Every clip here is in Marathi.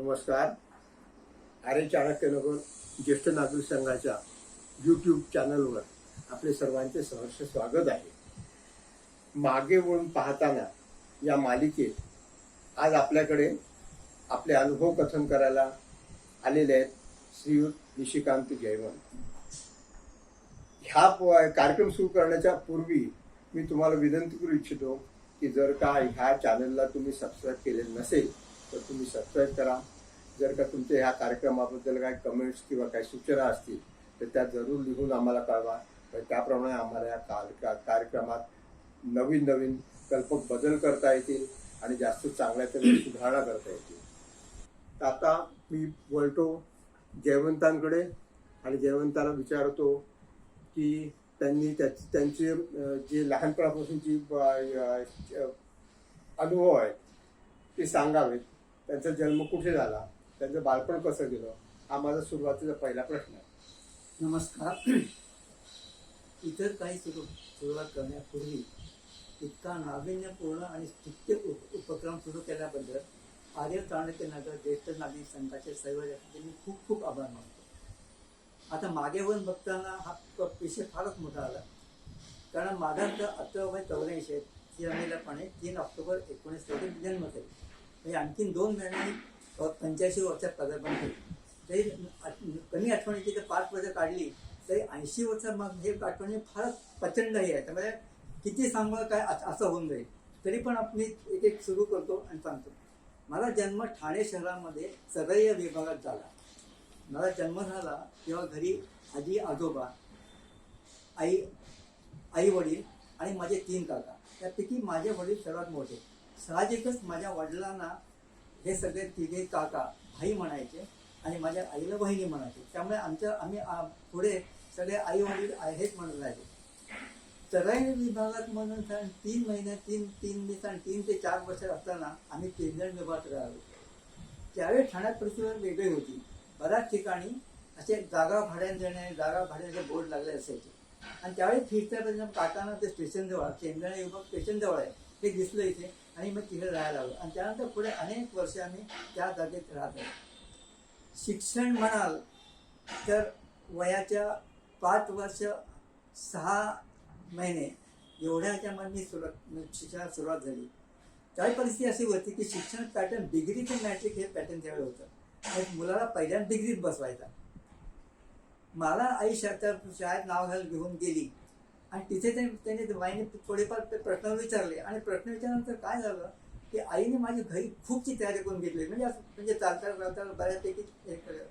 नमस्कार. आर्य चाणक्यनगर ज्येष्ठ नागरिक संघाच्या यूट्यूब चॅनलवर आपले सर्वांचे सहर्ष स्वागत आहे. मागे वळून पाहताना या मालिकेत आज आपल्याकडे आपले अनुभव कथन करायला आलेले आहेत श्रीयुत निशिकांत जयवंत. ह्या कार्यक्रम सुरू करण्याच्या पूर्वी मी तुम्हाला विनंती करू इच्छितो की जर का ह्या चॅनलला तुम्ही सबस्क्राईब केलेलं नसेल तर तुम्ही सबस्क्राईब करा. जर का तुमच्या ह्या कार्यक्रमाबद्दल काही कमेंट्स किंवा काही सूचना असतील तर त्या जरूर लिहून आम्हाला कळवा. त्याप्रमाणे आम्हाला या कार्यक्रमात नवीन नवीन कल्पक बदल करता येतील आणि जास्त चांगल्या तऱ्हेने सुधारणा करता येतील. तर आता मी वळतो जयवंतांकडे आणि जयवंताला विचारतो की त्यांनी त्यांचे जे लहानपणापासूनची अनुभव आहेत ते सांगावेत. त्यांचा जन्म कुठे झाला, त्यांचं बालपण कसं गेलं, हा माझा सुरुवातीचा पहिला प्रश्न आहे. नमस्कार. इतर काही सुरुवात करण्यापूर्वी इतका नाविन्यपूर्ण आणि स्तुत्य उपक्रम सुरू केल्याबद्दल आर्य चाणक्यनगर ज्येष्ठ नागरिक संघाचे सर्व मी खूप खूप आभार मानतो. आता मागे वळून बघताना हा विषय फारच मोठा आला, कारण माझा तर 1884 जन्मलेपणे 3 ऑक्टोबर 1923 जन्म झाला. म्हणजे आणखीन 2 महिन्यांनी 85 वर्षात पदार्पण केलं. तरी कमी आठवणीची तर 5 वर्ष काढली तरी 80 वर्षात मग हे आठवणी फारच प्रचंड हे आहे. त्यामुळे किती सांगणं काय असं होऊन जाईल. तरी पण आपण एक एक सुरू करतो आणि सांगतो. मला जन्म ठाणे शहरामध्ये सदैव विभागात झाला. मला जन्म झाला तेव्हा घरी आजी आजोबा, आई वडील आणि माझे 3 काका. त्यापैकी माझे वडील सर्वात मोठे. साहजिकच माझ्या वडिलांना हे सगळे 3 काका भाई म्हणायचे आणि माझ्या आईला वहिनी म्हणायचे. त्यामुळे आम्ही पुढे सगळे आई वडील हेच म्हणत राहिले. सराई विभागात म्हणून 3 महिने 3 ते 4 वर्ष असताना आम्ही केंद्र विभागात राहिलो. त्यावेळी ठाण्यात परिस्थिती वेगळी होती. बऱ्याच ठिकाणी असे जागा भाड्याने बोर्ड लागले असायचे आणि त्यावेळी फिरत्या काकांना ते स्टेशनजवळ केंद्र विभाग स्टेशनजवळ आहे हे दिसलं इथे आणि मग तिथे राहायला लागलो. आणि त्यानंतर पुढे अनेक वर्ष आम्ही त्या जागेत राहत आलो. शिक्षण म्हणाल तर वयाच्या 5 वर्ष 6 महिने एवढ्या ह्याच्यामध्ये शिक्षणाला सुरुवात झाली. त्यावेळी परिस्थिती अशी होती की शिक्षण पॅटर्न डिग्री ते मॅट्रिक हे पॅटर्न त्यावेळी होतं. मुलाला पहिल्यांदा डिग्रीत बसवायचा. मला आई शाळेत नाव घाल घेऊन गेली आणि तिथे त्यांनी बाईने थोडेफार प्रश्न विचारले आणि प्रश्न विचारल्यानंतर काय झालं की आईने माझी घरी खूपची तयारी करून घेतली. म्हणजे चालता बऱ्यापैकी हे केलं.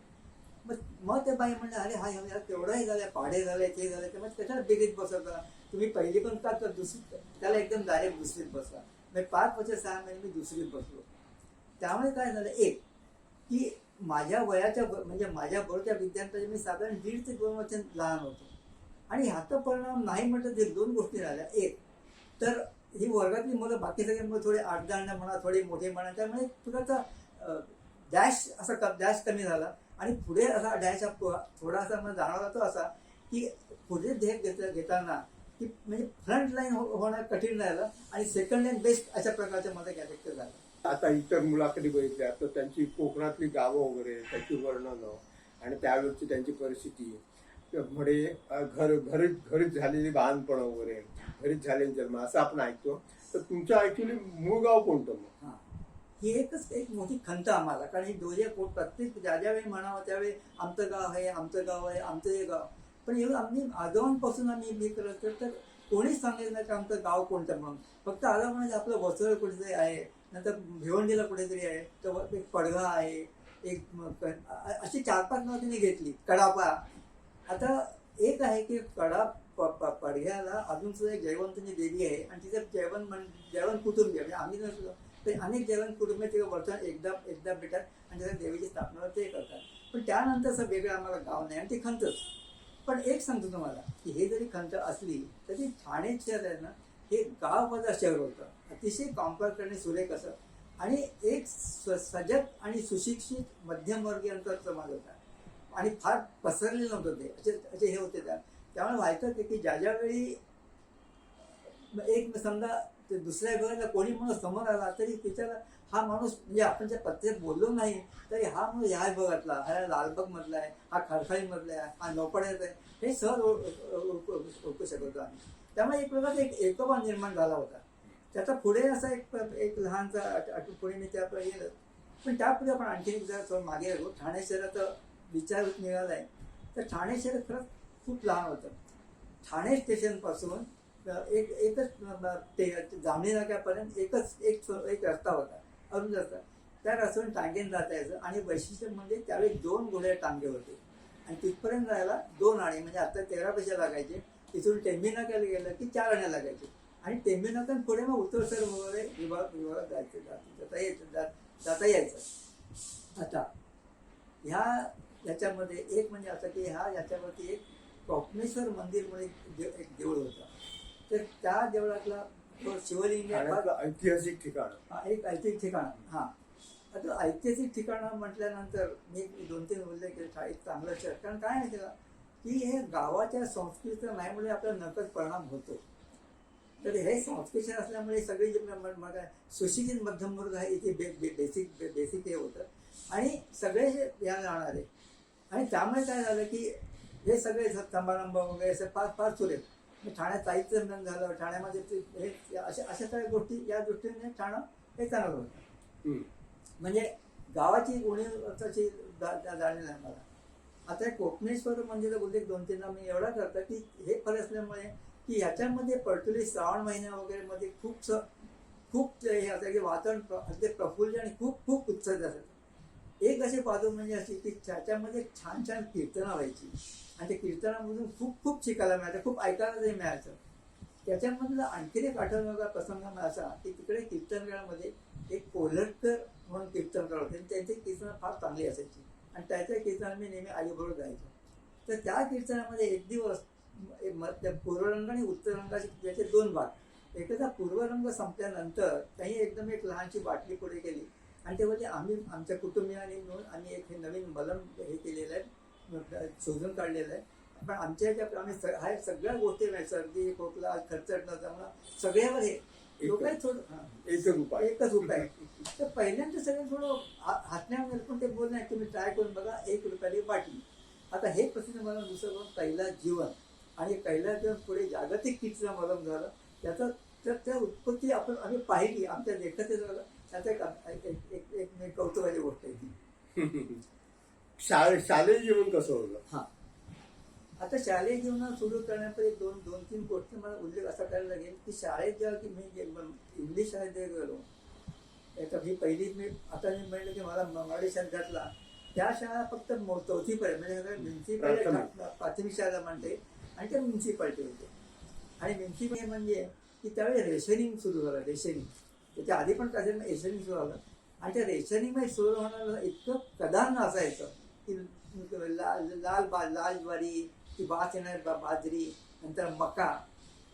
मग ते बाई म्हणले अरे हा यार तेवढाही झालं, पाढे झाले, ते झाले, तर मग कशाला डिग्रीत बसवता तुम्ही पहिली पण का तर दुसरी त्याला एकदम डायरेक्ट दुसरीत बसला. म्हणजे 5 वर्ष 6 महिने मी दुसरीत बसलो. त्यामुळे काय झालं एक की माझ्या वयाच्या म्हणजे माझ्या बरोबरच्या विद्यार्थ्यांच्या मी साधारण 1.5 ते 2 वर्ष लहान होतो. आणि ह्याचा परिणाम नाही म्हटलं तर 2 गोष्टी झाल्या. एक तर ही वर्गातली मुलं बाकी सगळे मुलं थोडे 8-10 म्हणा, थोडे मोठे म्हणा, त्यामुळे थोडासा डॅश कमी झाला. आणि पुढे असा डॅश थोडासा मला जाणवला तो असा की पुढे ध्येय घेताना की म्हणजे फ्रंट लाईन होणं कठीण राहिलं आणि सेकंड लाईन बेस्ट अशा प्रकारचं माझं कॅरेक्टर झालं. आता इतर मुलाखती बघितल्या तर त्यांची कोकणातली गावं वगैरे त्याची वर्णनं आणि त्यावेळची त्यांची परिस्थिती म्हणजे घरीच झालेली बाळणपण वगैरे, घरीच झालेले जन्म असं आपण ऐकतो. तर तुमचं ऍक्च्युली मूळ गाव कोणतं मग? हां, ही एक मोठी खंत आम्हाला, कारण ही दोघे प्रत्येक ज्यावेळी म्हणावं त्यावेळी आमचं गाव आहे, आमचं गाव आहे, आमचं हे गाव. पण एवढं आम्ही आजोबांपासून आम्ही हे करत तर कोणीच सांगितलं नाही की आमचं गाव कोणतं म्हणून. फक्त आलं म्हणजे आपलं वसळ कुठेतरी आहे, नंतर भिवंडीला कुठेतरी आहे, तर एक पडघा आहे, एक अशी 4-5 नावं तिने घेतली. कडापा. आता एक आहे की पडघ्याला अजून सुद्धा एक जयवंतनी देवी आहे आणि तिचं जयवंत कुटुंबी म्हणजे आम्ही नसलो ते अनेक जयवंत कुटुंब ते वर्षात एकदा भेटतात आणि त्याच्या देवीची स्थापना ते करतात. पण त्यानंतर असं वेगळं आम्हाला गाव नाही आणि ते खंतच. पण एक सांगतो तुम्हाला की हे जरी खंत असली तरी ठाणे शहर आहे ना हे गाववजा शहर होतं. अतिशय कॉम्पॅक्ट आणि सुरेख असं आणि एक सजग आणि सुशिक्षित मध्यमवर्गीयांचा समाज होता आणि फार पसरलेलं नव्हतं ते असे हे होते. त्यामुळे व्हायचं की ज्यावेळी एक समजा दुसऱ्या घराला कोणी म्हणून समोर आला तरी त्याच्याला हा माणूस म्हणजे आपण ज्या पत्रिकेत बोललो नाही तरी हा माणूस ह्या विभागातला, हा लालबाग मधला आहे, हा खडखाळी मधला आहे, हा नौपाड्याचा आहे, हे सहज ओळखू शकत होतो आम्ही. त्यामुळे एक प्रकारचा एक एकोपा निर्माण झाला होता. त्याचा पुढे असा एक लहानसा पुढे मी त्यापुढे गेलं. पण त्यापुढे आपण आणखी एक जरा थोडं मागे गेलो. ठाणे शहराचा विचार निघालाय तर ठाणे शहर खरंच खूप लहान होतं. ठाणे स्टेशनपासून एकच जामणी नाक्यापर्यंत एक रस्ता होता, अरुण रस्ता. त्या रस्त्यावरून टांगेन जाता यायचं आणि वैशिष्ट्य म्हणजे त्यावेळी 2 घोड्या टांगे होते आणि तिथपर्यंत जायला 2 आणे, म्हणजे आता 13 पैसे लागायचे. तिथून टेंबी नाक्याला गेलं की 4 आणे लागायचे आणि टेंबी नाक्यात पुढे मग उत्तरसर वगैरे विभागात जाता यायचं. आता याच्यामध्ये एक म्हणजे असं की याच्यावरती एक कोकणेश्वर मंदिर म्हणून एक देऊळ होतं. तर त्या देवळातला तो शिवलिंग ऐतिहासिक ठिकाण, एक ऐतिहासिक ठिकाण. हा, आता ऐतिहासिक ठिकाणं म्हटल्यानंतर मी 2-3 उल्लेख केले. एक चांगलं शहर, कारण काय माहिती का की हे गावाच्या संस्कृतीचं नाही म्हणजे आपला नकळत परिणाम होतो. तर हे संस्कृती असल्यामुळे सगळी सुशिक्षित मध्यमवर्ग आहे इथे बेसिक हे होतं आणि सगळे या जाणारे. आणि त्यामुळे काय झालं की हे सगळे समारंभ वगैरे असं फार सुरेख. ठाण्यात साहित्य संमेलन झालं, ठाण्यामध्ये हे अशा सगळ्या गोष्टी या दृष्टीने ठाणं हे चांगलं होतं. म्हणजे गावाची उणीव तशी जाणीव नाही मला. आता कोकणेश्वर मंदिराचा उल्लेख 2-3दा मी एवढा करतो की हे फरक असल्यामुळे की ह्याच्यामध्ये पर्टिक्युलरली श्रावण महिन्या वगैरे मध्ये खूप हे असं की वातावरण अगदी प्रफुल्ल आणि खूप उत्साह असतं. एक अशी बाजू म्हणजे अशी की त्याच्यामध्ये छान कीर्तनं व्हायची आणि त्या कीर्तनामधून खूप शिकायला मिळायचं, खूप ऐकायलाही मिळायचं. त्याच्यामधला आणखीन एक आठवणारा प्रसंग असा की तिकडे कीर्तनकारामध्ये एक कोल्हटकर म्हणून कीर्तनकार होते आणि त्यांची कीर्तनं फार चांगली असायची आणि त्याच्या कीर्तनात मी नेहमी आईबरोबर जायचो. तर त्या कीर्तनामध्ये एक दिवस पूर्वरंग आणि उत्तर रंगाचे त्याचे 2 भाग. एखादा पूर्वरंग संपल्यानंतर त्यांनी एकदम एक लहानशी बाटली पुढे केली आणि तेव्हा आम्ही आमच्या कुटुंबियांनी मिळून आम्ही एक हे नवीन मलम हे केलेलं आहे, शोधून काढलेलं आहे. पण आमच्या ह्याच्या आम्ही सगळ्या गोष्टी सर्दी खोकला खर्चट नसल्यामुळं सगळ्यावर हे लोकांनी थोडं एकच उपाय. तर पहिल्यांदा सगळं थोडं हसण्यावर पण ते बोलणार तुम्ही ट्राय करून बघा, 1 रुपयाची बाटली. आता हे प्रसिद्ध मला दुसरं करून कैलास जीवन आणि कैलास जीवन पुढे जागतिक कीर्तीचा मलम झालं. त्याचं तर त्या उत्पत्ती आम्ही पाहिली आमच्या देखत झालं. त्याचा एक कौतुकाची गोष्ट आहे ती. शालेय जीवन कसं होतं? हा, आता शालेय जीवनात सुरू करण्यापूर्वी 2-3 गोष्टी मला उल्लेख असा करायला लागेल की शाळेत जेव्हा की मी इंग्लिश शाळेत गेलो त्याच्यात ही पहिली मी म्हणलं की मला मराठी शाळेत घातला. त्या शाळा फक्त 4थीपर्यंत म्हणजे म्युन्सिपाल्टी प्राथमिक शाळा म्हणते आणि त्या म्युन्सिपाल्टी होते. आणि म्युन्सिपाल्टी म्हणजे की त्यावेळी रेशनिंग सुरू झालं. रेशनिंग त्याच्या आधी पण कधी रेशनिंग सुरू झालं आणि त्या रेशनिंगमध्ये सुरू होणारं इतकं कदान असायचं की लाल ज्वारी, ती भात येणार बाजरी, नंतर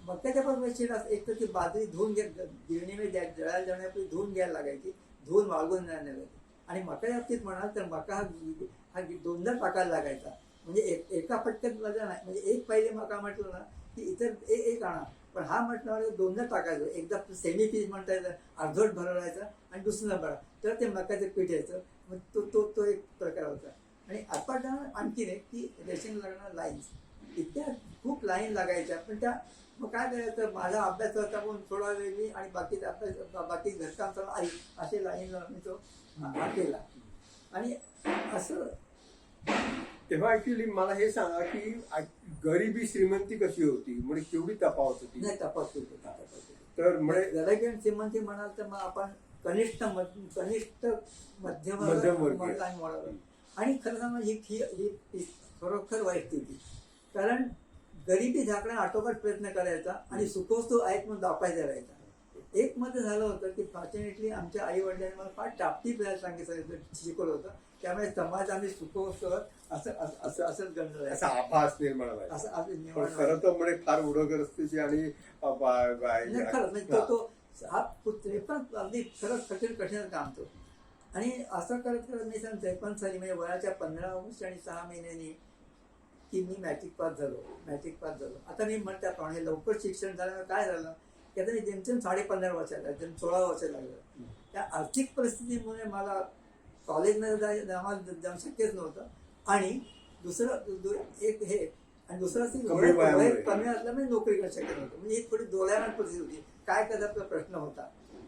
मक्याच्या पण वेळेस एक तर ती बाजरी धुवून गिरणीमध्ये जळायला जाण्यापूर्वी धुवून घ्यायला लागायची, धुवून वाळगून नाही लागायची. आणि मक्याच्या बाबतीत म्हणाल तर मका हा 2दा टाकायला लागायचा. म्हणजे एका पटक्यात माझा नाही, म्हणजे एक पहिले मका म्हटलं ना की इतर एक आणा, पण हा म्हटलं 2दा टाकायचं. एकदा सेमी पीस म्हणता येतं, अर्धवट भरवायचं आणि दुसरं भरा तर ते मक्याचं पीठ यायचं. मग तो एक प्रकार होता. आणि आता आणखीन एक की रेशन लागणार लाईन्स, इतक्या खूप लाईन लागायच्या. पण त्या मग काय करायचं, माझा अभ्यास होता पण थोडा वेळ मी आणि बाकीचा अभ्यास बाकी घरकाम चालू आई असे लाईन मी तो केला. आणि असं तेव्हा ऍक्च्युली मला हे सांगा की गरिबी श्रीमंती कशी होती, म्हणजे केवढी तफावत होती? नाही, तफावत तर म्हणजे गरिबी आणि श्रीमंती म्हणाल तर मग आपण कनिष्ठ मध्यम आणि खरं सांगा ही खरोखर वाईट होती. कारण गरिबी झाकण्या आटोकाट प्रयत्न करायचा आणि सुखवस्तू आहेत म्हणून दाखवायचा राहायचा. एक मध्ये झालं होतं की फॉर्च्युनेटली आमच्या आई वडिलांनी मला फार टापटीप सांगितलं शिकवलं होतं. त्यामुळे समाज आम्ही सुखवस्तू असंच गणलं, असा आभास निर्माण व्हायचा. असं खरं तर म्हणजे फार उडगरस्तीची आणि खरंच म्हणजे तो हा पण अगदी खरंच कठीण काम तो. आणि असं करत मी 53 साली म्हणजे वयाच्या 15 वर्ष आणि 6 महिन्यांनी की मी मॅट्रिक पास झालो. आता मी म्हणत्याप्रमाणे लवकर शिक्षण झाल्यामुळे काय झालं की आता मी जेमतेम 15.5 वर्षाला 16 वर्ष लागलं. त्या आर्थिक परिस्थितीमुळे मला कॉलेजमध्ये जाणं शक्यच नव्हतं. आणि एक हे आणि दुसरं कमी वयामुळे. कमी असल्यामुळे नोकरी करणं शक्य नव्हतं. म्हणजे ही थोडी डोळ्यानं परिस्थिती होती. काय करायचा प्रश्न होता.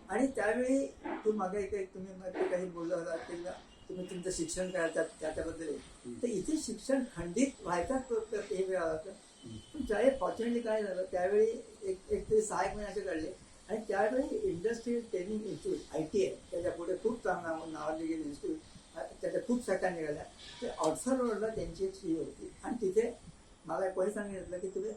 आणि त्यावेळी तू मागे तुम्ही काही बोलला होता की तुम्ही तुमचं शिक्षण काय त्याच्याबद्दल तर इथे शिक्षण खंडित व्हायचा हे वेळ होता. पण त्यावेळी फॉर्च्युनेटली काय झालं त्यावेळी एक ते 6 महिन्याचे काढले. आणि त्यावेळी इंडस्ट्रियल ट्रेनिंग इन्स्टिट्यूट ITI त्याच्या पुढे खूप चांगलं नावाजले गेले इन्स्टिट्यूट, त्याच्या खूप शाखा निघाल्या. ते ऑक्सफर्ड रोडला त्यांची एक फी होती. आणि तिथे मला कोणी सांगितलं की तुम्ही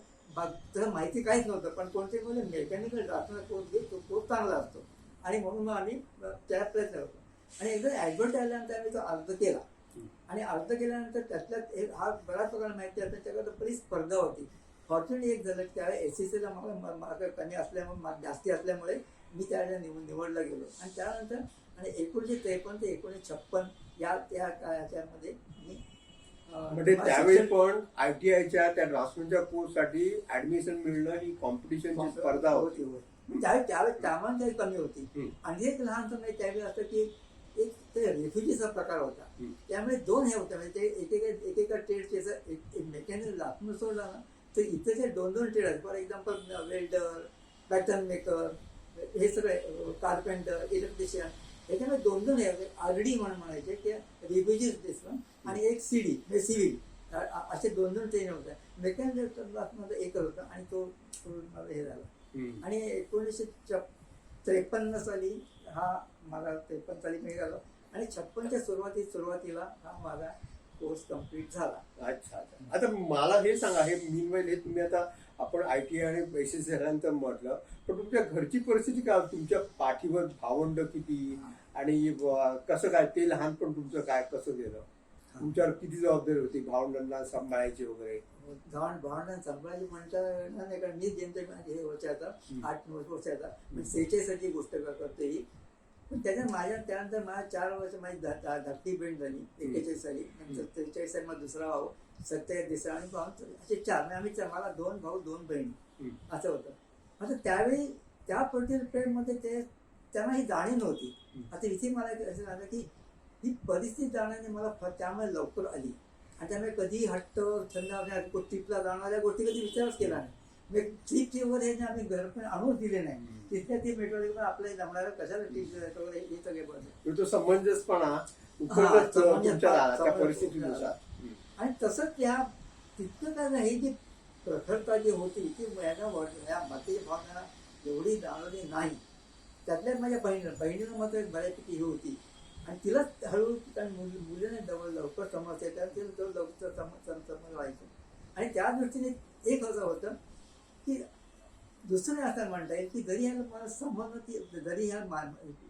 तुला माहिती काहीच नव्हतं पण कोणते बोलले मेकॅनिकल ड्राफ्टचा कोर्स घे, तो खूप चांगला असतो. आणि म्हणून मग आम्ही त्या प्रयत्न होतो. आणि एकदा ॲडव्हर्ट आल्यानंतर आम्ही तो अर्ज केला. आणि अर्ज केल्यानंतर त्यातल्यात हा बऱ्याच लोकांना माहिती आहे त्याच्याकडे बरीच स्पर्धा होती. फॉर्च्युनेटली एक झालं त्यावेळी SECला मला मार्क कमी असल्यामुळे जास्ती असल्यामुळे मी त्यावेळेला निवडला गेलो. आणि त्यानंतर आणि 1953 ते 1956 त्या याच्यामध्ये मी म्हणजे त्यावेळी पण ITIच्या त्या ड्राफ्टमॅनच्या कोर्ससाठी ऍडमिशन मिळणं ही कॉम्पिटिशनची स्पर्धा होती. त्यावेळेस त्यामध्ये कमी होती. आणि एक लहानसं म्हणजे त्यावेळी असं की एक ते रेफ्युजीचा प्रकार होता. त्यामुळे 2 हे होते म्हणजे ते एकेका ट्रेडचे एक मेकॅनिकल लाखून सोडला ना तर इथे जे 2 ट्रेड आहेत. For example welder, pattern maker, हे सगळे कार्पेंटर, इलेक्ट्रिशियन, याच्यामध्ये 2 हे RD म्हणून म्हणायचे की रेफ्युजीज डिस्टन्स आणि एक CD म्हणजे सिव्हिल, असे 2 ट्रेन होते. मेकॅनिकल क्लासमध्ये एकच होता आणि तो मला हे झाला. आणि 1953 साली हा मला 53 साली मी गेलो आणि 56च्या सुरुवातीला हा माझा कोर्स कम्प्लीट झाला. अच्छा अच्छा. आता मला हे सांगा, हे मीनवाईल हे तुम्ही आता आपण ITI आणि SEC झाल्यानंतर म्हटलं, पण तुमच्या घरची परिस्थिती काय होती? तुमच्या पाठीवर भावंड किती आणि कसं काय ते लहानपण तुमचं काय कसं गेलं? तुमच्यावर किती जबाबदारी होती भावंडांना सांभाळायची वगैरे? भावंडांना सांभाळायची म्हणता नाही कारण मी ज्यांच्या हे वर्षाचा 8-9 वर्षाचा 46 सालची गोष्ट करते ही. पण त्यानंतर माझ्या 4 वर्ष माझी धाकटी बहीण झाली 41 साली. नंतर 43 साली माझा दुसरा भाऊ, 27 तिसरा आणि असे 4 म्हणजे आम्ही मला 2 भाऊ 2 बहिणी असं होतं. आता त्यावेळी त्या पर्टिक्युलर पिरियडमध्ये त्यांना ही जाणीव नव्हती. आता इथे मला असं झालं की ही परिस्थिती जाण्याने मला त्यामुळे लवकर आली. आणि त्यामुळे कधीही हट्ट छंद ट्रिपला जाणाऱ्या गोष्टी कधी विचारच केला नाही. म्हणजे ट्रिपची वगैरे हे आम्ही घर पण आणूच दिले नाही. तिथल्या ती मेट्रो पण आपल्याला जमणाऱ्या कशाला ट्रिप वगैरे हे सगळे बदल तो समंजसपणा त्या परिस्थितीनुसार. आणि तसंच तितकं काय नाही ही जी प्रखरता जी होती ती या मते भावना एवढी जाणवली नाही. त्यातल्याच माझ्या बहिणीनं मात्र बऱ्यापैकी ही होती. आणि तिला हळूहळू कारण मुलीने लवकर समजते त्यात तिला लवकर समज व्हायचं. आणि त्या दृष्टीने एक असं होतं की दुसरं असं म्हणता येईल की जरी ह्याला मला संबंध जरी ह्या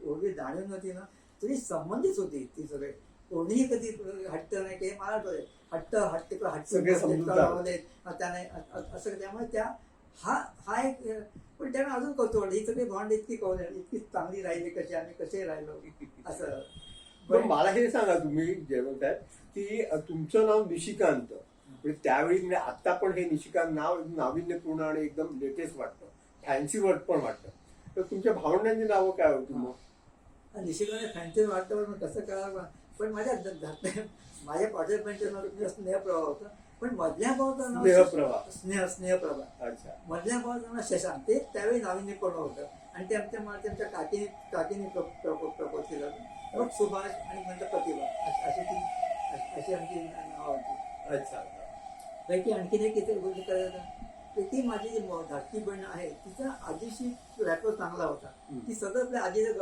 एवढी जाणीव नव्हती ना तरी संबंधित होती ती सगळे. कोणीही कधी हट्ट नाही काही मला हट्ट त्याने असं. त्यामुळे हा एक पण त्यांना अजून कौतुक वाटलं ही सगळी बॉन्ड इतकी इतकी चांगली राहिली कशी आम्ही कसे राहिलो असं. पण मला हे सांगा तुम्ही जे म्हणताय की तुमचं नाव निशिकांत, म्हणजे त्यावेळी म्हणजे आता पण हे निशिकांत नाव नाविन्यपूर्ण आणि एकदम लेटेस्ट वाटतं, फॅन्सी वर्ड पण वाटतं. तर तुमच्या भावंडांची नावं काय होती मग? निशिकांत फॅन्सी वाटतं पण कसं कळावं. पण माझ्या पाठ्यपंच्या नाव स्नेहप्रभा होतं. पण मधल्या भावाचं नाव स्नेहप्रभा. अच्छा. मधल्या भावाचं नाव शशांक. ते त्यावेळी नाविन्यपूर्ण होतं. आणि ते त्यांच्या काकीने प्रपोज केलं होतं. मग सुभाष आणि नंतर प्रतिभा अशी आमची नाव होती. अच्छा. पैकी आणखीन एक इथे गोष्ट करायचं ती माझी जी धाकटी बहीण आहे तिचा आजीशी रॅपर चांगला होता. ती सतत आपल्या आजीच्या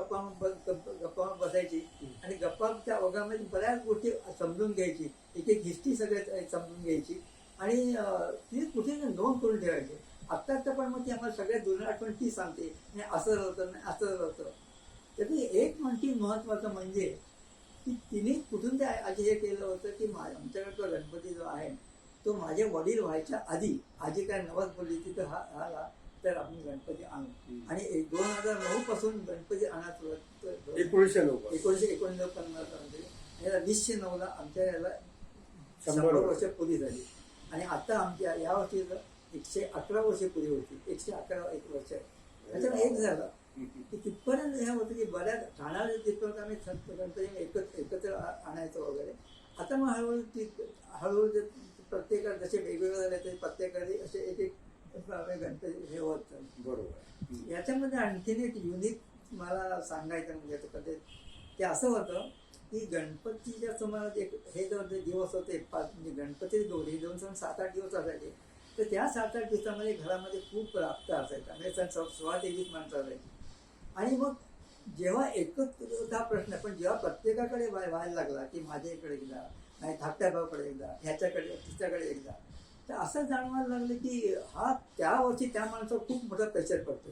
गप्पा बसायची आणि गप्पाच्या ओघामध्ये बऱ्याच गोष्टी समजून घ्यायची. एक हिस्ट्री सगळ्यात समजून घ्यायची आणि ती कुठे नोंद करून ठेवायची. आत्ता पण मग ती आम्हाला सगळ्यात जुन्या आठवण ती सांगते नाही असं होतं नाही असं होतं. त्यातली एक आणखी महत्त्वाचं म्हणजे की तिने कुठून ते आजी हे केलं होतं की आमच्याकडे तो गणपती जो आहे तो माझे वडील व्हायच्या आधी आजी काय नवस बोलली तिथं हा तर आपण गणपती आणू. आणि 2009 पासून गणपती आणायला 1949 याला 2009ला आमच्या याला 100 वर्ष पुरी झाली. आणि आता आमच्या या वर्षी 111 वर्ष पुरी होती. 111 वर्ष आहे. त्याच्यामुळे एक झालं की तिथपर्यंत हे होतं की बऱ्याच ठाण्याला तिथपर्यंत आम्ही गणपती एकत्र आणायचो वगैरे. आता मग हळूहळू जे प्रत्येकाला जसे वेगवेगळे झाले ते प्रत्येकाने असे एक एक गणपती हे होत चालले. बरोबर. याच्यामध्ये आणखीन एक युनिक मला सांगायचं म्हणजे ते असं होतं की गणपतीच्या सुमारास एक हे जो दिवस होते म्हणजे गणपती गौरी दोन 7-8 दिवस असायचे. तर त्या 7-8 दिवसामध्ये घरामध्ये खूप राबता असायचा म्हणजे 16-23 माणसं असायची. आणि मग जेव्हा एकच प्रश्न पण जेव्हा प्रत्येकाकडे व्हायला लागला की माझ्या इकडे एकदा, नाही धाकट्या भावाकडे एकदा, ह्याच्याकडे तिच्याकडे एकदा, तर असं जाणवायला लागलं की हा त्या वर्षी त्या माणसावर खूप मोठा प्रेशर पडतो.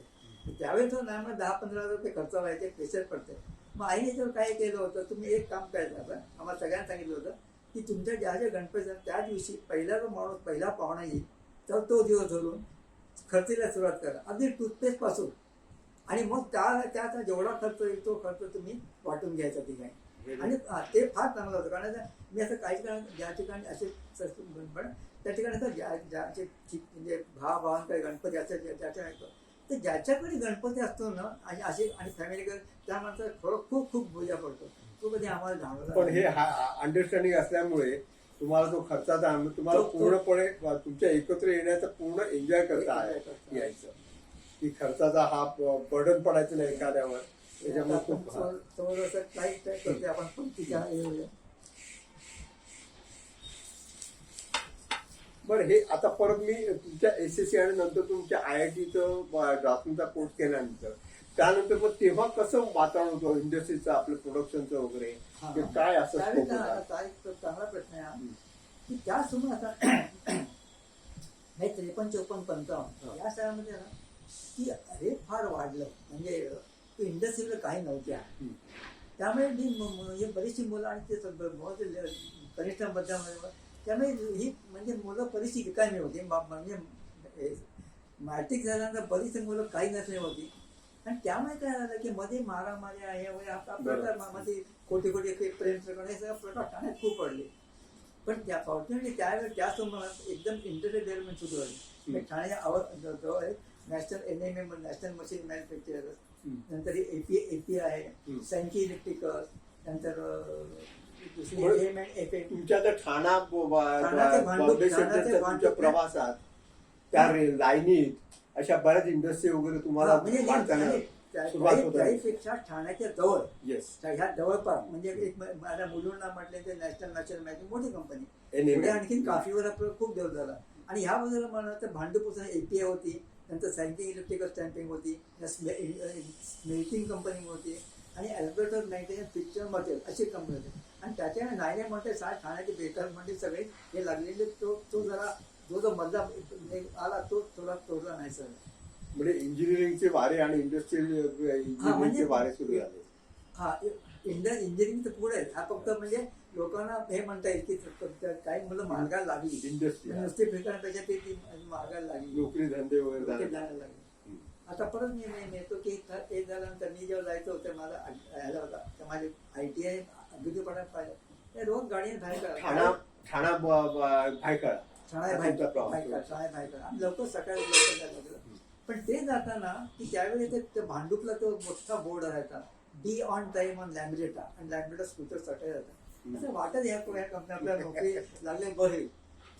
त्यावेळेस नाही मग 10-15 रुपये खर्च व्हायचे, प्रेशर पडते. मग आईने जर काय केलं होतं, तुम्ही एक काम करायचं आता आम्हाला सगळ्यांना सांगितलं होतं की तुमच्या ज्या गणपती त्या दिवशी पहिला जो माणूस पहिला पाहुणा येईल तर तो दिवस धरून खर्चीला सुरुवात करा, अगदी टूथपेस्ट पासून. आणि मग त्याचा जेवढा खर्च येईल तो खर्च तुम्ही वाटून घ्यायचा ठिकाणी. आणि ते फार चांगलं होतं. कारण मी असं काही ठिकाणी ज्या ठिकाणी असे पण त्या ठिकाणी तर ज्याचे म्हणजे भावांकडे गणपती असेल ज्याच्या तर ज्याच्याकडे गणपती असतो ना आणि असे आणि फॅमिलीकडे त्या माणसाला खरं खूप खूप बोजा पडतो. तो कधी आम्हाला जाणवला. पण हे अंडरस्टँडिंग असल्यामुळे तुम्हाला तो खर्चाचा तुम्हाला पूर्णपणे तुमच्या एकत्र येण्याचा पूर्ण एन्जॉय करता यायचं की खर्चाचा हा बर्डन पडायचं नाही एखाद्यावर. त्याच्यामुळे खूप थोडंसं काही करते आपण पण तिच्या. बरं, हे आता परत मी तुमच्या SSC आणि नंतर तुमच्या IITचं ड्राफ्टिंगचा कोर्स केल्यानंतर त्यानंतर मग तेव्हा कसं वातावरण होतं इंडस्ट्रीचं आपलं प्रोडक्शनचं वगैरे काय असं चांगला प्रश्न आहे हा की त्या सुमारास 53-54-55 या सालामध्ये ना की हे फार वाढलं म्हणजे इंडस्ट्रीला काही नव्हत्या. त्यामुळे मी बरीचशी मुलं आणि ते कनिष्ठ मध्यम त्यामुळे ही म्हणजे मुलं बरीचशी रिकामी होती. म्हणजे मॅट्रिक झाल्यानंतर बरीचशी मुलं काही नसली होती. आणि त्यामुळे काय झालं की मध्ये मारामारी आहे वगैरे मध्ये खोटी प्रेम प्रकरण हे सगळं प्रकार ठाण्यात खूप पडले. पण फॉर्च्युनेटली त्यावेळेस त्या सुमारास एकदम इंडस्ट्रियल डेव्हलपमेंट सुरू झाली. ठाण्याच्या जवळ national NMM national machine manufacturers, नंतर API आहे, सॅन्की इलेक्ट्रिकल, नंतर तुमच्या त्या ठाणा तुमच्या प्रवासात त्या लाईनीत अशा बऱ्याच इंडस्ट्री वगैरे तुम्हाला त्याहीपेक्षा ठाण्याच्या जवळ ह्या जवळपास म्हणजे एक माझ्या मुलींना म्हटलं ते नॅशनल मॅन्युफॅक्चरिंग मोठी कंपनी आणखी काफीवर आपलं खूप डेव्हलप झाला. आणि ह्या बाजूला म्हणा तर भांडूपूर API होती, नंतर सॅन्की इलेक्ट्रिकल स्टॅम्पिंग होती, स्मेल्टिंग कंपनी होती आणि अल्बर्टर मेंटेनन्स पिक्चर मटेरियल अशी कंपनी होती. आणि त्याच्या नायले म्हणते ठाण्याचे बेकार म्हणजे सगळे हे लागलेले तो जरा जो मधला आला तो थोडा तोडला नाही सर. म्हणजे इंजिनिअरिंगचे वारे आणि इंडस्ट्रियल इंजिनिअरिंगचे वारे सुरू झाले. हा इंजिनिअरिंग तर पुढे हा फक्त म्हणजे लोकांना हे म्हणता येईल की काही मुलं मार्गाला लागली इंडस्ट्री नुसती फिरण्यापेक्षा ती मार्गाला लागली, नोकरी धंदे वगैरे जायला लागली. आता परत मी येतो की ते झाल्यानंतर मी जेव्हा जायचं होतं मला ह्याला होता तर माझे ITI अगदी पडायला पाहिजे ते रोज गाडीने ठाणा भायखळा लवकर सकाळी लवकर जायला लागलं. पण ते जाताना की त्यावेळी ते भांडूपला तो मोठा बोर्ड राहायचा बी ऑन टाइम ऑन लॅम्ब्रेटा आणि लॅम्ब्रेटा स्कूटर सकाळी जातात. असं वाटत ह्या कंपनी आपल्याला नोकरी लागले बरे.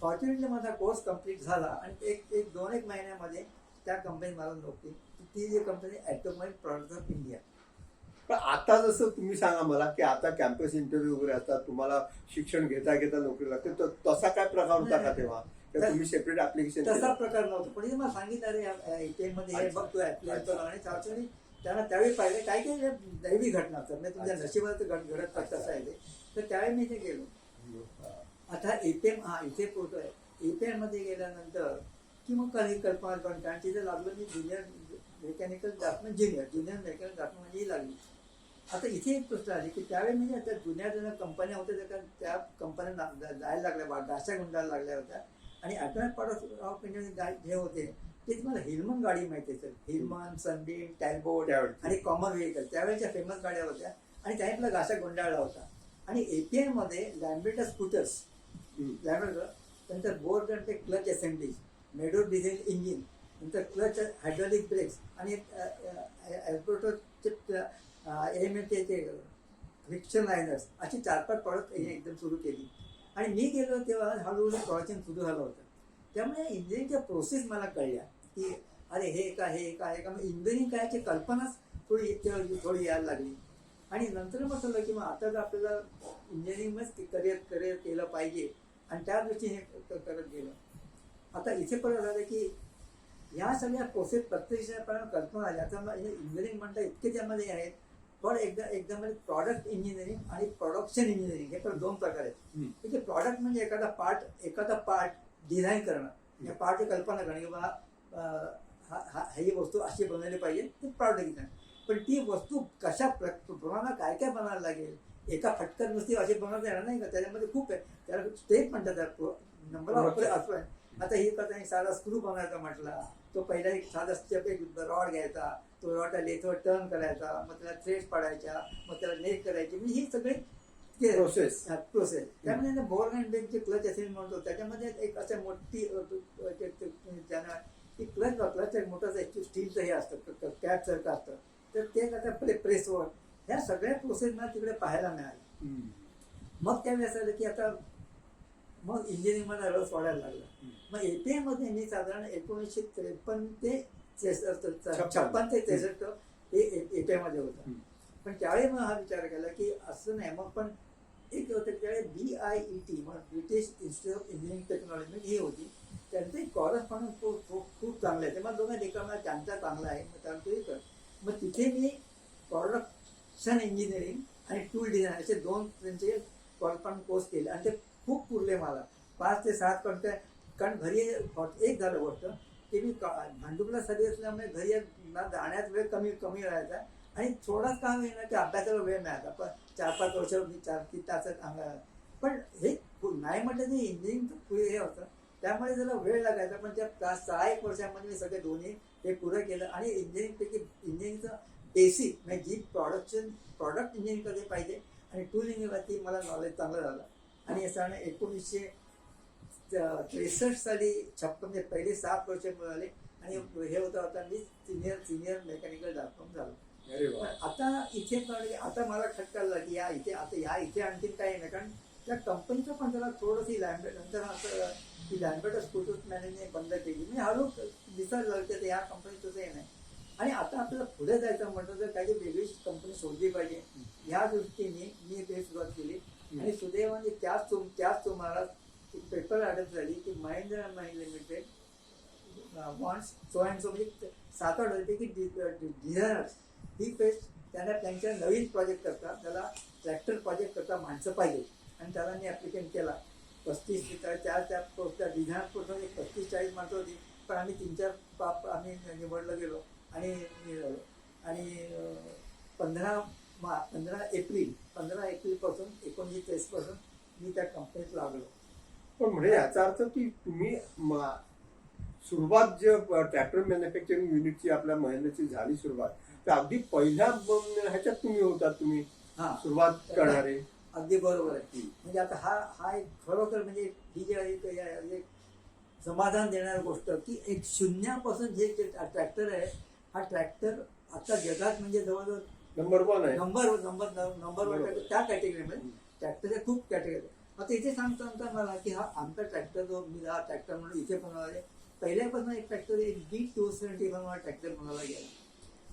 फॉर्च्युनेटली माझा कोर्स कम्प्लीट झाला आणि एक 2-1 महिन्यामध्ये त्या कंपनीत मला नोकरी. ती जी कंपनी ॲटोमाइक प्रॉडक्ट्स ऑफ इंडिया. पण आता जसं तुम्ही सांगा मला की आता कॅम्पस इंटरव्ह्यू वगैरे असतात, तुम्हाला शिक्षण घेता नोकरी लागते, तर तसा काय प्रकार होता का तेव्हा? तुम्ही सेपरेट ऍप्लिकेशन तसा प्रकार नव्हता. पण मला सांगितलं अरे ITI मध्ये बघ तू ऍप्लाय कर आणि चाचणी त्यांना त्यावेळी पाहिजे काही काही दैवी घटना असतात म्हणजे तुमच्या नशिबात घडत तसं आहे ते. तर त्यावेळी मी इथे गेलो. आता इथे पोहोचतोय. API मध्ये गेल्यानंतर की मग काही कल्पना पण कारण तिथे लागलं मी ज्युनियर मेकॅनिकल ड्राफ्टमन ज्युनियर मेकॅनिकल ड्राफ्टमन म्हणजे लागली. आता इथे एक गोष्ट आली की त्यावेळी म्हणजे आता जुन्या कंपन्या होत्या त्या कंपन्या जायला लागल्या डाशा गुंडायला लागल्या होत्या. आणि ॲटॉमिक प्रॉडक्ट्स ऑफ इंडिया जे होते ते तुम्हाला हिलमन गाडी माहिती आहे सर. हिलमन, सनबीम, टॅगबोट आणि कॉमन व्हेकल त्यावेळेच्या फेमस गाड्या होत्या आणि त्याने आपला घासा गुंडाळला होता. आणि API मध्ये लॅम्ब्रेटा स्कूटर्स, नंतर बोर्ड आणि क्लच असेंब्लीज, मेडो डिझेल इंजिन नंतर क्लच हायड्रॉलिक ब्रेक्स आणि ॲल्बर्टोचे एलिमेंटचे ते फ्रिक्शन लायनर्स अशी 4-5 प्रॉडक्ट एकदम सुरू केली. आणि मी गेलो तेव्हा हळूहळू प्रोडक्शन सुरू झालं होतं. त्यामुळे इंजिनिअरिंगच्या प्रोसेस मला कळल्या की अरे हे काय का मग इंजिनिअरिंग कायची कल्पनाच थोडी यायला लागली. आणि नंतर मग ठरलं की मग आता जर आपल्याला इंजिनिअरिंगच करिअर केलं पाहिजे आणि त्या दृष्टीने करत गेलं. आता इथे परत झालं की ह्या सगळ्या प्रोसेस प्रत्यक्षात कल्पना आल्या. आता इंजिनिअरिंग म्हणता इतके त्यामध्ये आहेत. पण एकदम प्रॉडक्ट इंजिनिअरिंग आणि प्रोडक्शन इंजिनिअरिंग हे पण 2 प्रकार आहेत. म्हणजे प्रॉडक्ट म्हणजे एखादा पार्ट डिझाईन करणं, या पार्टची कल्पना करणं की बाबा ही वस्तू अशी बनवली पाहिजे, ते प्रॉडक्ट डिझाईन. पण ती वस्तू कशा प्रमाणात काय काय बनायला लागेल, एका फटकन नुसती अशी बनवता येणार नाही का, त्याच्यामध्ये खूप आहे. त्याला स्टेप म्हणतात, नंबर ऑफ असतो. आता ही करता साधा स्क्रू बनवायचा म्हटला, तो पहिला एक साधा स्टेप एक रॉड घ्यायचा, तो रॉडला लेथवर टर्न करायचा, मग त्याला थ्रेड्स पाडायच्या, मग त्याला नेट करायची, म्हणजे ही सगळी प्रोसेस. त्यामुळे बोर्न अँड बेनचे क्लच असे म्हणतो, त्याच्यामध्ये एक असं मोठी ज्यांना की क्लच एक मोठं स्टीलचं हे असतं, कॅप सारखं असतं, तर ते आता प्रेसवर ह्या सगळ्या प्रोसेस मला तिकडे पाहायला मिळाल्या. मग त्यावेळेस झालं की आता मग इंजिनिअरिंग मला रस वाढायला लागला. मग API मध्ये मी साधारण 1953 ते 56 ते 63 हे API मध्ये होतं. पण त्यावेळी मग हा विचार केला की असं नाही, मग पण एक होतं त्यावेळी BIET मग British Institute of Engineering Technology ही होती. त्यांचं एक कॉरस्पॉन्डन्स खूप चांगलं आहे. ते मग दोघं लेखा त्यांचा चांगला आहे, मग त्यानंतर मग तिथे मी प्रोडक्शन इंजिनिअरिंग आणि टूल डिझाईन असे 2 त्यांचे कॉरस्पॉन्डन्स कोर्स केले आणि ते खूप पुरले मला 5 ते 7 घंटे. कारण घरी एक झालं गोष्ट की मी भांडुपला सगळी असल्यामुळे घरी जाण्यात वेळ कमी राहायचा आणि थोडाच काम येणार की अभ्यासाला वेळ मिळायचा. पण 4-5 वर्ष मी 4-3 तास पण हे नाही म्हटलं तर इंजिनिअरिंग पुढे हे होतं, त्यामुळे त्याला वेळ लागायचा. पण त्या 6-1 वर्षामध्ये मी सगळे दोन्ही हे पुरं केलं. आणि इंजिनिअरिंगचं बेसिक म्हणजे जी प्रॉडक्ट इंजिनिअरिंग कधी पाहिजे आणि टूल इंजिनिअरिंगवरती मला नॉलेज चांगलं झालं. आणि असं 1963 साली 56 म्हणजे पहिले 7 वर्ष मिळाले आणि हे होता मी सिनियर मेकॅनिकल डॉक्टर झालो. आता इथे आता मला खटका आला की इथे आणखी काही नाही, कारण त्या कंपनीचं पण त्याला थोडंशी नंतर असं की लॅम्बर्ट स्कूल मॅनेजमेंट बंद केली. मी हळू दिसायला लागते या कंपनीचं हे नाही. आणि आता आपल्याला पुढे जायचं म्हटलं तर काही वेगळीच कंपनी शोधली पाहिजे, ह्या दृष्टीने मी ते सुरुवात केली. आणि सुदैवाने त्याच तुम्हाला पेपर अडत झाली की Mahindra and Mahindra limited wants so and so, म्हणजे 7-8 होते की डिझायनर्स ही पेस्ट त्यांना त्यांच्या नवीन प्रोजेक्ट करता, त्याला ट्रॅक्टर प्रोजेक्ट करता माणसं पाहिजे. आणि त्याला मी ॲप्लिकेंट केला. 35 त्या पोस्टला डिझायनर पोस्ट 35-40 माणसं होती, पण आम्ही 3-4 आम्ही निवडलं गेलो. आणि 15 एप्रिलपासून 1923 पासून मी त्या कंपनीत लागलो. पण म्हणजे याचा अर्थ की तुम्ही सुरुवात जे ट्रॅक्टर मॅन्युफॅक्चरिंग युनिटची आपल्या महिन्याची झाली सुरुवात, तर अगदी पहिल्या ह्याच्यात तुम्ही सुरुवात करणारे. अगदी बरोबर आहे. म्हणजे आता हा एक खरोखर म्हणजे ही जे समाधान देणारी गोष्ट की एक शून्यापासून जे ट्रॅक्टर आहे, हा ट्रॅक्टर आता जगात म्हणजे जवळजवळ नंबर 1 आहे. नंबर 1 त्या कॅटेगरीमध्ये. ट्रॅक्टरच्या खूप कॅटेगरी. आता इथे सांगता मला की हा आमचा ट्रॅक्टर जो मी हा ट्रॅक्टर म्हणून इथे बनवला, पहिल्यापासून एक ट्रॅक्टर B275 बनवला ट्रॅक्टर बनवला गेला.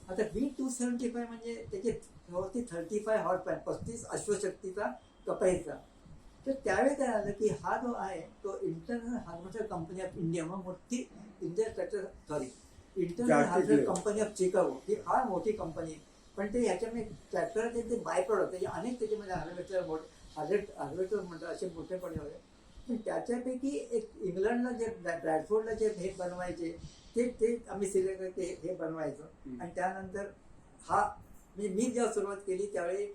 आता B275 म्हणजे त्याचे 35 हॉर्स पॉवर, 35 अश्वशक्तीचा कपाईचा. तर त्यावेळी काय झालं की हा जो आहे तो International Harvester Company of India म्हणून मोठी International Harvester Company of Chicago ही फार मोठी कंपनी आहे. पण ते ह्याच्यामध्ये ट्रॅक्टरचे ते बाय प्रोडक्ट त्याचे अनेक त्याच्यामध्ये हार्वेस्टर म्हणतात असे मोठेपणे होते. पण त्याच्यापैकी एक इंग्लंडला जे ब्रॅडफोर्डला जे हे बनवायचे ते आम्ही सिलेक्ट हे बनवायचं. आणि त्यानंतर म्हणजे मी जेव्हा सुरुवात केली त्यावेळी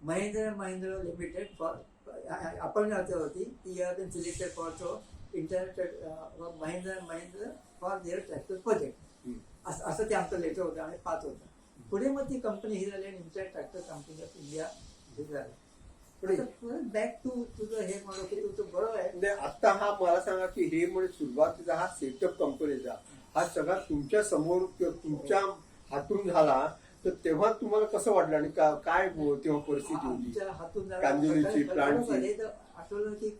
महिंद्रा लिमिटेड फॉर आपण होती ती have been selected for internet Mahindra for their tractor project असं ते आमचं लेटर होतं आणि 5 होतं. पुढे मग ती कंपनी ही झाली आणि internet tractor company of India हे झालं. बॅक टू तुझं हे म्हणतो की तुझं बरोबर आहे. आता हा मला सांगा की हे म्हणजे सुरुवातीचा हा सेटअप कंपनीचा हा सगळा तुमच्या समोर किंवा तुमच्या हातून झाला, तर तेव्हा तुम्हाला कसं वाटलं आणि काय तेव्हा परिस्थिती होती आमच्या हातून जरा कांदिवलीची, प्लांटची? हे तर आठवलं की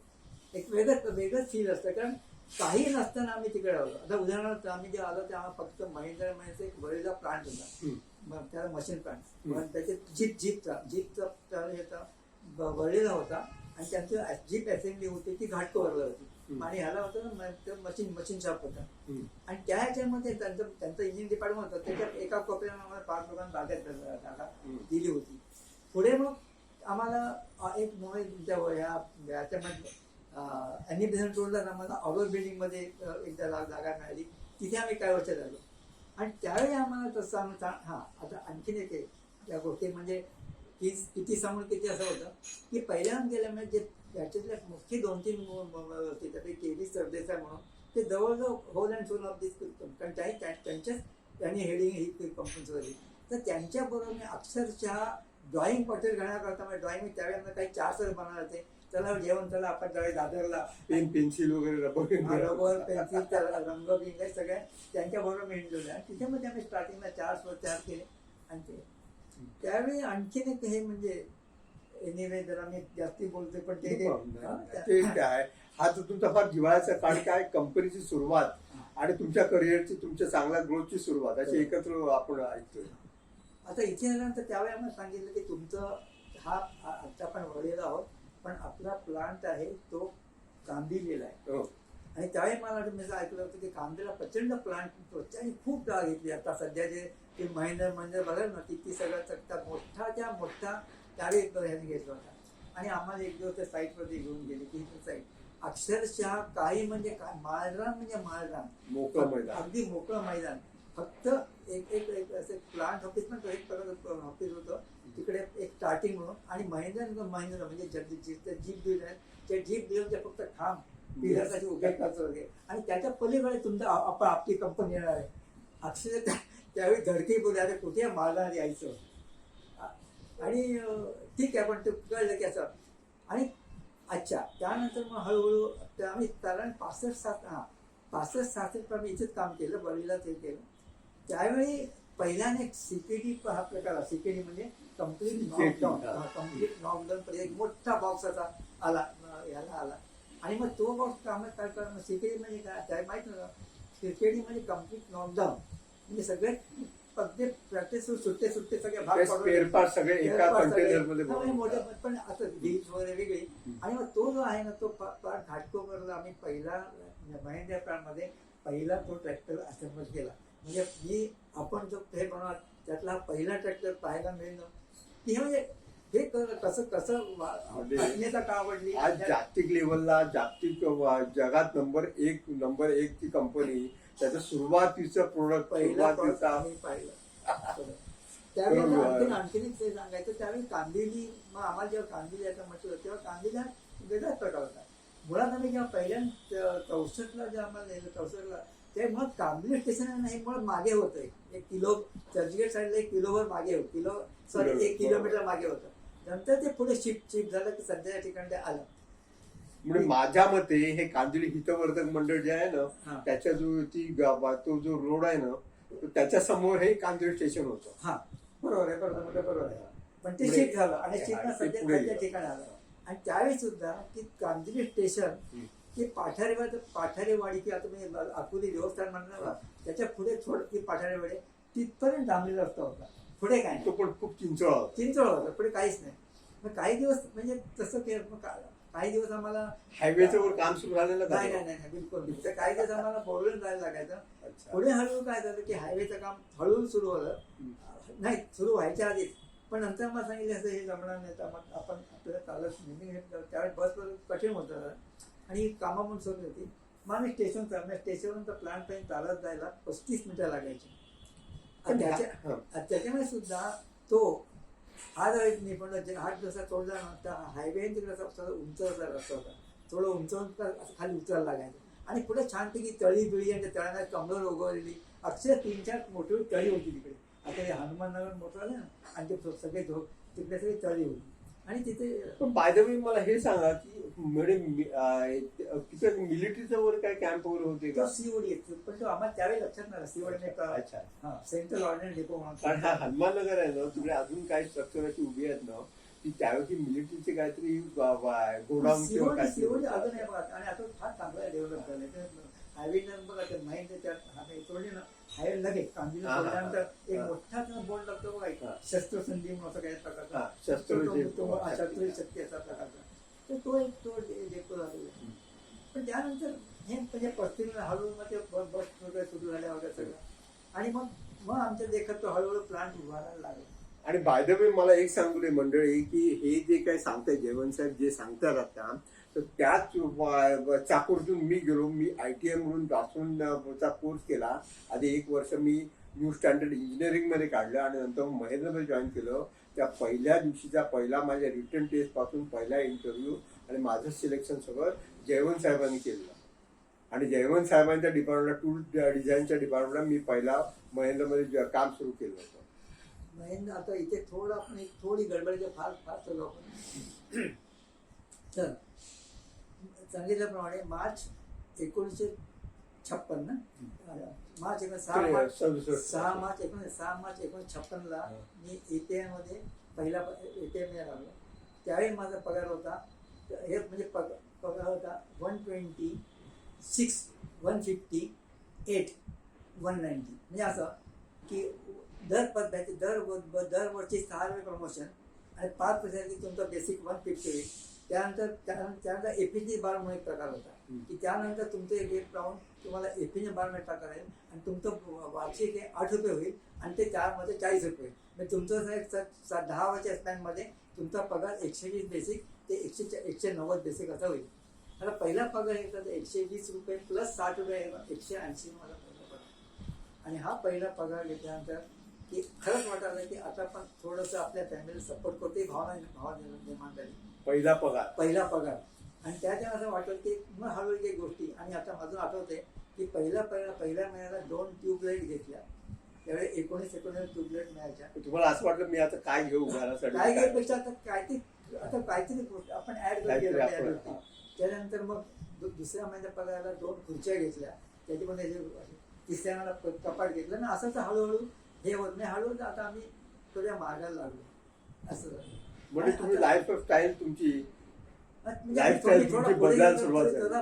एक वेगळंच फील असतं, कारण काही नसताना आम्ही तिकडे आलो. आता उदाहरणार्थ आम्ही जे आलो तेव्हा फक्त महिंद्रा महिन्याचा एक वळीचा प्लांट होता, मग त्याला मशीन प्लांट, मग त्याचे जीपचा वळलेला होता आणि त्यांची जीप असेंब्ली होती ती घाटकोपरला होती, आणि ह्याला होतं ना मशीन शॉप होता. आणि त्या ह्याच्यामध्ये त्यांचं इंजिन डिपार्टमेंट होतं, त्याच्यात एका कोपऱ्याला आम्हाला 5 लोकांना जागा दिली होती. पुढे मग आम्हाला एक याच्यामध्ये ॲनिबेसन रोडला आम्हाला आउटडोर बिल्डिंगमध्ये एकदा जागा मिळाली, तिथे आम्ही काही वर्ष राहिलो. आणि त्यावेळी आम्हाला तसं आता आणखीन एक त्या गोष्टी म्हणजे किती समोर किती असं होतं की पहिल्यांदा गेल्यामुळे जे त्याच्यातल्या मुख्य 2-3 होते, त्यापैकी केबी सरदेसाई म्हणून, ते जवळजवळ होल अँड सोल ऑफ दिस, कारण त्यांनी हेडिंग ही कंपनी झाली. तर त्यांच्याबरोबर मी अक्षरशः ड्रॉइंग पॉर्ट्रेट घेण्याकरता म्हणजे ड्रॉइंग त्यावेळेला काही 4 सर बनवणार होते. चला जेवण, चला आपण त्यावेळी दादरला पेन्सिल वगैरे रबर पेन्सिल रंग बिंग सगळ्या त्यांच्याबरोबर मी हिंडलो. आणि तिथे मध्ये आम्ही स्टार्टिंगला 4 स्वर तयार केले. आणि त्यावेळी आणखीन एक हे म्हणजे एनिवे जरा मी जास्ती बोलतोय, पण ते काय, हा जो तुमचा फार जिव्हाळ्याचा काळ, काय कंपनीची सुरुवात आणि तुमच्या करिअरची, तुमच्या चांगल्या ग्रोथची सुरुवात अशी एकत्र आपण ऐकतोय. आता इथे आल्यानंतर त्यावेळी आम्हाला सांगितलं की तुमचं आता आपण वळलेलो आहोत, पण आपला प्लांट आहे तो कांदिवलीला आहे. आणि त्यावेळी मला मी ऐकलं होतं की कांदिवलीला प्रचंड प्लांट आणि खूप जागा घेतली. आता सध्या जे महिना म्हणजे बघाल ना किती सगळं चकता मोठा त्यावेळी ह्याने घेतला होता. आणि आम्हाला एक दिवस त्या साईटवरती घेऊन गेले की ही साईट अक्षरशः काही म्हणजे काय माळरान म्हणजे माळरान, मोकळं मैदान, अगदी मोकळं मैदान. फक्त एक असं प्लांट ऑफिस पण एक प्रकारचं ऑफिस होतं तिकडे, एक स्टार्टिंग म्हणून. आणि महिंद्रा म्हणजे जीप बिल आहे, त्या जीप बिलचे फक्त खांब पिढ्यासाठी उभे करायचं वगैरे. आणि त्याच्या पलीकडे तुमचं आपली कंपनी येणार आहे. अक्षरशः त्यावेळी धडकी बोलले, अरे कुठे माळरान यायचं. आणि ठीक आहे, पण ते कळलं की असं. आणि अच्छा, त्यानंतर मग हळूहळू आम्ही साधारण 65-66 पण मी इथेच काम केलं, बळीलाच हे केलं. त्यावेळी पहिल्याने सीकेडी हा प्रकार, सीकेडी म्हणजे कम्प्लीट नॉकडाऊन पर्यंत एक मोठा बॉक्स असा आला. आणि मग तो बॉक्स कामात काय करणार, सीकेडी म्हणजे काय त्या माहीत नव्हतं. सीकेडी म्हणजे कम्प्लीट नॉकडाऊन, म्हणजे सगळे प्रत्येक प्रॅक्टिस सुट्टे सगळे भाग सगळे एका कंटेनरमध्ये मोठे, पण असं व्हील्स वगैरे वेगळी. आणि मग तो जो आहे ना तो पार्ट घाटकोपरला आम्ही पहिला महिंद्रा प्लांटमध्ये पहिला तो ट्रॅक्टर असेंबल केला. म्हणजे आपण जो हे बनवला त्यातला पहिला ट्रॅक्टर पाहायला मिळणं की म्हणजे हे कसं मान्यता का आवडली. आज जागतिक लेवलला, जागतिक जगात नंबर एक ची कंपनी, त्याचं सुरुवातीचं प्रोडक्ट पहिला पाहिलं. त्यावेळी आणखीन ते सांगायचं, त्यावेळी कांदिवली, मग आम्हाला जेव्हा कांदिवली यायचं म्हटलं तेव्हा कांदिवली वेगळाच प्रकार होता. मुळात आम्ही जेव्हा पहिल्यांदा 64ला जेव्हा आम्हाला नेलं 64ला, ते मग कांदिवली स्टेशन नाही, मुळात मागे होतं 1 किलो, चर्चगेट साईडला 1 किलोभर मागे होतं, 1 किलोमीटर मागे होतं. नंतर ते पुढे शिफ्ट झालं की सध्या ठिकाणी ते आलं. म्हणजे माझ्या मते हे कांदिवली हितवर्धक मंडळ जे आहे ना, त्याच्या तो जो रोड आहे ना, त्याच्या समोर हे कांदिवली स्टेशन होतं. हा बरोबर आहे. पण ते शिफ्ट झालं आणि सध्या ठिकाणी आलं. आणि त्यावेळी सुद्धा की कांदिवली स्टेशन की पाठारेवाडी की आता मी अकोली देवस्थान म्हणणार, त्याच्या पुढे की पाठारेवाडी तिथपर्यंत डांबलेला रस्ता होता. पुढे काय तो पण खूप चिंचोळा होता, पुढे काहीच नाही. मग काही दिवस म्हणजे तसं केलं. मग काही दिवस आम्हाला हायवेचं वर काम सुरू झालेलं नाही बिलकुल. तर काही दिवस आम्हाला बोलून जायला लागायचं. पुढे हळूहळू काय झालं की हायवेचं काम हळूहळू सुरू झालं, नाही सुरू व्हायच्या आधीच. पण नंतर मला सांगितलं असं हे जमणार नाही, तर मग आपण आपल्याला चालत नेहमी घेतलं. त्यावेळेस बसवर कठीण होतं आणि कामं पण सुरू होती. मग आम्ही स्टेशनवरून तर प्लांट पर्यंत चालत जायला 35 मिनिटं लागायची. त्याच्यामुळे सुद्धा तो हा जर निपुण 8 दिवसात तोडला नव्हता. हायवे तिकडे उंच रस्ता होता, थोडं उंच खाली उतरायला लागायचं. आणि पुढे छानपैकी तळी बिळी आणि तळ्याला कमळ उगवलेली अक्षर 3-4 मोठी तळी होती तिकडे. आता हे हनुमाननगर मोठं आलं ना, आणि ते सगळे तिकडे सगळी तळी होती. आणि तिथे पण बाय द वे मला हे सांगा की तिथे मिलिटरीचं वगैरे काय कॅम्प वगैरे होते तो का? सीओडी येतो, पण तो आम्हाला त्यावेळी लक्षात नाही सीओडी अच्छा. सेंट्रल ऑर्डिनरी डेपो कारण हा हनुमाननगर आहे ना, तिकडे अजून काही स्ट्रक्चर अशी उभी आहेत ना की त्यावेळी मिलिटरीचे काहीतरी गोडाऊन किंवा काय सीओडी अजून आहे बघा. आणि आता फार चांगलं डेव्हलप झालंय. हायवे बघा ते महिंद्र सोडली ना हायवे लगेच कांदिवली सोडल्यानंतर एक मोठा बोर्ड लागतो बघा, हा. शस्त्रसंधी म्हणून असं काही हा, प्रकारचा शस्त्र शस्त्र शक्ती असा प्रकारचा. तर तो एक डेपो झालेला आहे. पण त्यानंतर हे म्हणजे 35 हळूहळू मग ते बस वगैरे सुरू झाल्या वगैरे सगळं. आणि मग मग आमच्या देखत तो हळूहळू प्लांट उभारायला लागला. आणि बाय द वे मला एक सांगू दे मंडळी की हे जे काही सांगताय जयवंत साहेब जे सांगतात आता, तर त्याच चाकूरतून मी गेलो. मी ITI म्हणून चा कोर्स केला. आधी 1 वर्ष मी न्यू स्टँडर्ड इंजिनिअरिंग मध्ये काढलं आणि नंतर महेंद्रमध्ये जॉईन केलं. त्या पहिल्या दिवशीचा पहिला माझ्या रिटर्न टेस्ट पासून पहिला इंटरव्ह्यू आणि माझं सिलेक्शन सगळं जयवंत साहेबांनी केलेलं. आणि जयवंत साहेबांच्या डिपार्टमेंटला टूल डिझाईनच्या डिपार्टमेंटला मी पहिला महेंद्रमध्ये काम सुरू केलं होतं. महेंद्र आता इथे थोडं आपण थोडी गडबड फार फार चालू आपण. तर सांगितल्याप्रमाणे मार्च 1956 ना, मार्च 6 मार्च 1956ला मी ATI मध्ये पहिला ATI मध्ये लागलो. त्यावेळी माझा पगार होता, हे म्हणजे पगार होता 126, 158, 190. म्हणजे असं की दरवर्षी 6 वेळ प्रमोशन आणि 5% तुमचा बेसिक 150 होईल. त्यानंतर एफिशियन्सी बार म्हणून एक प्रकार होता की त्यानंतर तुमचे रेट राहून तुम्हाला एफिशियन्सी बार मध्ये प्रकार आहे आणि तुमचं वार्षिक हे 8 रुपये होईल आणि ते 4 मध्ये 40 रुपये. म्हणजे तुमचं 10 वर्षच्या स्पॅनमध्ये तुमचा पगार 120 बेसिक ते 190 बेसिक असा होईल. आता पहिला पगार येतात 120 रुपये प्लस 60 रुपये 180 मला पहिला पगार. आणि हा पहिला पगार घेतल्यानंतर की खरंच वाटायला की आता पण थोडंसं आपल्या फॅमिलीला सपोर्ट करते भावना निर्माण झाली. पहिला पगार. आणि त्याच्यानं असं वाटलं की मग हळूहळू काही गोष्टी. आणि आता माझं आठवते की पहिल्या महिन्याला 2 ट्यूबलाईट घेतल्या. त्यावेळी 19 ट्यूबलाईट मिळायच्या. तुम्हाला असं वाटलं मी आता काय घेऊ घरासाठी? काय घेण्यापेक्षा आता काहीतरी गोष्ट आपण ऍड केलं. त्यानंतर मग दुसऱ्या महिन्यात पगाराला 2 खुर्च्या घेतल्या. त्याच्यामध्ये तिसऱ्या महिन्याला कपाट घेतलं ना. असंच हळूहळू हे होत नाही. हळूहळू आता आम्ही थोड्या मार्गाला लागलो असं झालं. म्हणजे तुम्ही लाईफ स्टाईल तुमची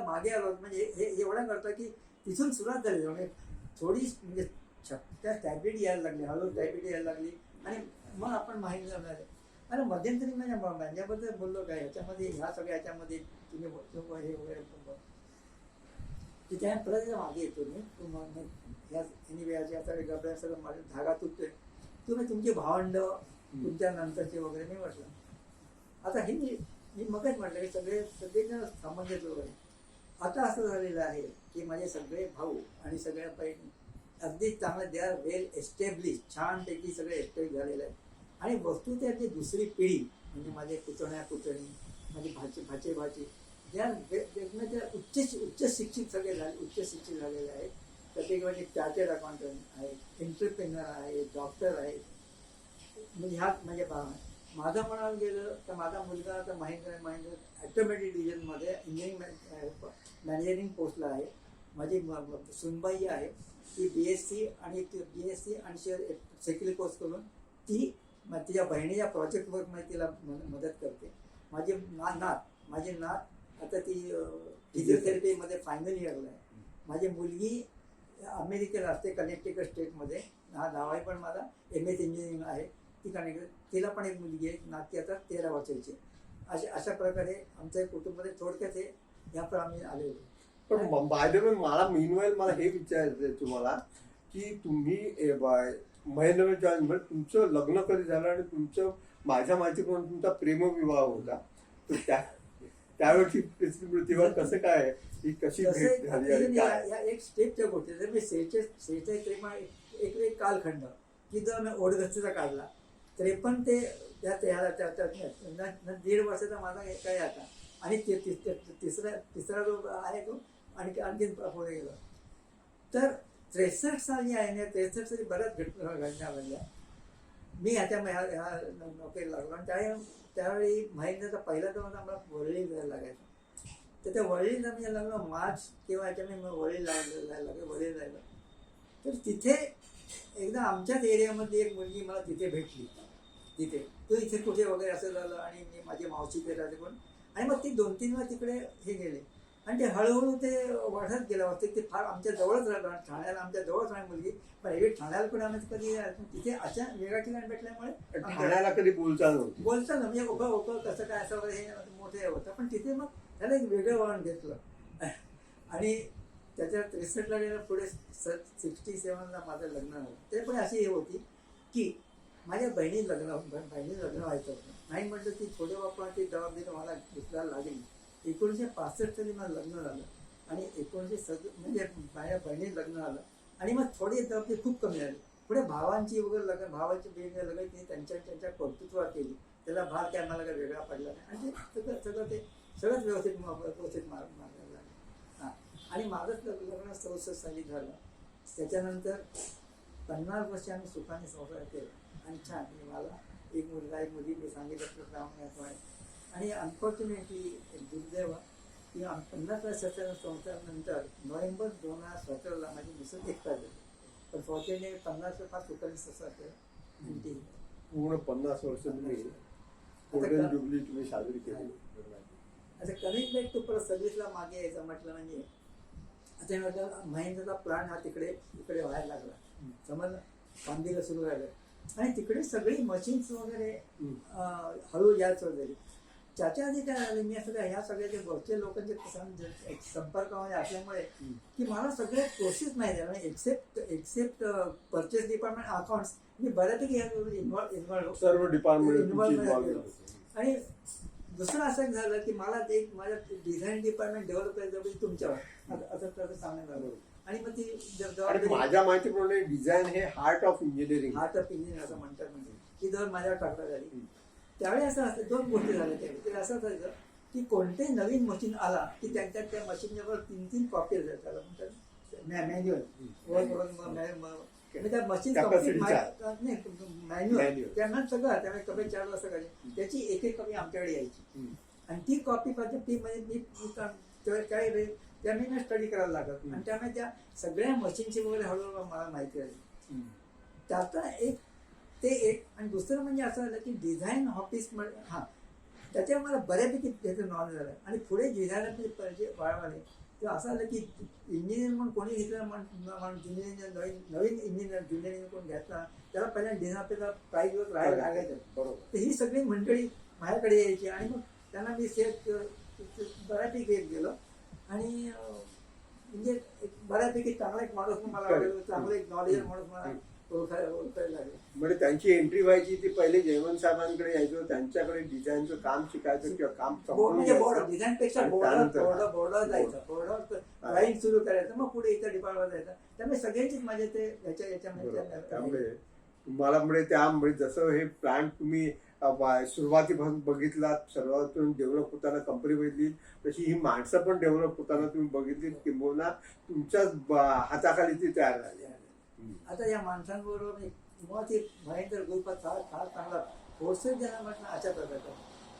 मागे आलो. म्हणजे हे एवढं करतं की तिथून सुरुवात झाली. म्हणजे थोडी म्हणजे त्या डायबिटीज यायला लागली, हळूहळू डायबिटीज यायला लागली. आणि मग आपण माहिती झालं. आणि मध्यंतरी माझ्याबद्दल बोललो काय ह्याच्यामध्ये ह्या सगळ्या ह्याच्यामध्ये तुम्ही हे वगैरे की त्या परत मागे येतो मी ह्या सगळ्या सगळं माझ्या धागा तुटतोय. तुम्ही तुमची भावंड तुमच्या नंतरचे वगैरे मी म्हटलं. आता हे मी मगच म्हटलं की सगळेजण संबंधित वगैरे. आता असं झालेलं आहे की माझे सगळे भाऊ आणि सगळ्या बहिणी अगदी चांगलं दे आर वेल एस्टॅब्लिश, छानपैकी सगळे एस्टॅब्लिश झालेले आहेत. आणि वस्तू त्याची दुसरी पिढी म्हणजे माझे पुतणी माझे भाचे त्या उच्च शिक्षित सगळे उच्च शिक्षित झालेले आहेत. प्रत्येक म्हणजे चार्टर्ड अकाउंटंट आहे, एंटरप्रेनर आहे, डॉक्टर आहे. म्हणजे ह्या म्हणजे माझं म्हणायला गेलं तर माझा मुलगा आता महेंद्र ऑटोमॅटिक डिव्हिजनमध्ये इंजिनिअरिंग मॅनेजरिंग पोस्टला आहे. माझी सुनबाई आहे ती BSc आणि सेक्युलर कोर्स करून ती तिच्या बहिणीच्या प्रोजेक्ट वर्कमध्ये तिला मदत करते. माझी नात आता ती फिजिओथेरपीमध्ये फायनल इयरला आहे. माझी मुलगी अमेरिकेला असते कनेक्टिकट स्टेटमध्ये. हा नाव पण माझा MS इंजिनिअरिंग आहे. ती कनेक्ट तिला पण एक मुलगी आहे. नाती आता 13 वर्षाची. अशा प्रकारे आमच्या कुटुंबामध्ये थोडक्यात हे याप्रमाणे आम्ही आलेलो. पण बाय द वे मला हे विचारायचं तुम्हाला की तुम्ही महेंद्र जॉईन तुमचं लग्न कधी झालं आणि तुमचं माझ्या माहितीप्रमाणे तुमचा प्रेमविवाह होता. तर त्यावेळची प्रतिभा कसं काय ही कशी भेट झाली? एक स्टेपच्या गोष्टी जर मी 46 एक कालखंड की जर मी ओढगस्तीचा काढला 53 ते त्यात 1.5 वर्षाचा माझा काय आता. आणि तिसरा जो आहे तो आणखी पुढे गेलो. तर 63 साली आहे ना, 63 साली बऱ्याच घटना घडल्या. मी ह्या नोकरीला लागलो आणि त्यावेळी महेंद्रचा पहिला तर आम्हाला वरळी जायला लागायचं. तर त्या वरळीला म्हणजे लागलं मार्च किंवा याच्यामध्ये वरळी जायला लागलं वरळी जायला. तर तिथे एकदा आमच्याच एरियामध्ये एक मुलगी मला तिथे भेटली. तिथे तो इथे कुठे वगैरे असं झालं आणि मी माझी मावशी ते राहते पण. आणि मग ती 2-3 वेळा तिकडे हे गेले आणि ते हळूहळू ते वाढत गेलं होते. ते फार आमच्या जवळच राहतं, ठाण्याला आमच्या जवळच राहते मुलगी. पण एवढी ठाण्याला पण आम्ही कधी तिथे अशा वेगळ्या ठिकाणी भेटल्यामुळे ठाण्याला कधी बोलता नव्हतं. बोलतं ना म्हणजे उभं कसं काय असं वगैरे हे मोठं हे होतं. पण तिथे मग त्याला एक वेगळं वळण घेतलं आणि त्याच्या 63ला गेलं. पुढे 67ला माझं लग्न झालं. ते पण अशी हे होती की माझ्या बहिणी लग्न व्हायचं होतं. नाही म्हटलं की छोटे बापाची जबाबदारी मला उचलायला लागली. 1965 साली माझं लग्न झालं आणि 1970 म्हणजे माझ्या बहिणी लग्न झालं आणि मग थोडी जबाबदारी खूप कमी झाली. पुढे भावांची वगैरे लग्न भावाची बहिणी लग्न ती त्यांच्या कर्तृत्वात केली. त्याला भार काय मला काय वेगळा पडला नाही आणि ते सगळंच व्यवस्थित मार्गायला लागलं. हां आणि माझंच लग्न 64 साली झालं. त्याच्यानंतर 50 वर्ष आम्ही सुखाने संसार केला आणि छान. मला एक मुलगा एक मुली मी सांगितलं आहे. आणि अनफॉर्च्युनेटली दुर्दैव की 50 वर्षाच्या संसारानंतर नोव्हेंबर 2017ला माझी मिसेस एक्सपायर झाली. पण फॉर्च्युनेटली 50 फार सुखाने संसार केला आणि ती पूर्ण 50 वर्ष तुम्ही गोल्डन जुबली तुम्ही साजरी केली. आता कनेक्ट बॅक टू परत सर्व्हिसला मागे यायचं म्हटलं म्हणजे आता म्हटलं महेंद्रचा प्लांट हा इकडे व्हायला लागला. समजलं कामगिरी सुरू झालं आणि तिकडे सगळी मशीन्स वगैरे हळू याच वगैरे. त्याच्या आधी काय झालं मी असं ह्या सगळ्या वरच्या लोकांचे संपर्कामध्ये असल्यामुळे की मला सगळे प्रोसेस माहिती आहे. एक्सेप्ट परचेस डिपार्टमेंट अकाउंट्स मी बऱ्यापैकी इन्व्हॉल्व सर्व डिपार्टमेंट. आणि दुसरं असं झालं की मला एक माझ्या डिझाईन डिपार्टमेंट डेव्हलप करायचं तुमच्यावर असं सांगण्यात आलं. आणि मग ती माझ्या माहितीप्रमाणे डिझाईन हे हार्ट ऑफ इंजिनिअरिंग असं म्हणतात. म्हणजे ती जर माझ्यावर टाकण्यात आली. त्यावेळी असं असतं 2 गोष्टी झाल्या. ते असं असायचं की कोणतेही नवीन मशीन आला की त्यांच्या त्या मशीनवर 3 कॉपी त्याला म्हणतात मॅन्युअल त्या मशीन मॅन्युअल त्यांना सगळं त्यामुळे कमी 4 वाजता काढली त्याची एक कॉपी आमच्याकडे यायची आणि ती कॉपी पाहिजे ती म्हणजे मी काय त्यामुळे स्टडी करायला लागत आणि त्यामुळे त्या सगळ्या मशीनची वगैरे हळूहळू मला माहिती आली. त्याचा एक आणि दुसरं म्हणजे असं झालं की डिझाईन ऑफिस हां त्याच्यावर मला बऱ्यापैकी त्याचं नॉलेज झालं आणि पुढे डिझायनरचे परिचय वाढवाले. तर असं झालं की इंजिनियर म्हणून कोणी घेतलं ज्युनियर नवीन इंजिनियर ज्युनियर कोण घेतला त्याला पहिल्या डिझाईन आपल्याला प्राईजवर राहायला लागायचं. बरोबर. तर ही सगळी मंडळी माझ्याकडे यायची आणि मग त्यांना मी बऱ्यापैकी येत गेलो आणि म्हणजे बऱ्यापैकी चांगला एक माणूस मला चांगला एक नॉलेज माणूस मला ओळखायला लागले. म्हणजे त्यांची एंट्री व्हायची ती पहिले जयवंत साहेबांकडे यायचो त्यांच्याकडे डिझाईनचं काम शिकायचं किंवा काम म्हणजे डिझाईन पेक्षा बोर्डर जायचं बोर्डर ड्रॉइंग सुरू करायचं मग पुढे इथं डिपार्टमेंट जायचं. त्यामुळे सगळ्यांचीच माझे ते याच्यामध्ये त्यामुळे तुम्हाला त्यामुळे जसं हे प्लांट तुम्ही सुरुवातीपासून बघितलात सर्वातून डेव्हलप होताना कंपनी बघितली तशी ही माणसं पण डेव्हलप होताना तुम्ही बघितली किंबहुना तुमच्याच हाताखाली ती तयार झाली. आता या माणसांबरोबर मुळात भयंकर ग्रुप फार चांगला कोर्सेस ज्यांना म्हटलं अशा प्रकारचा.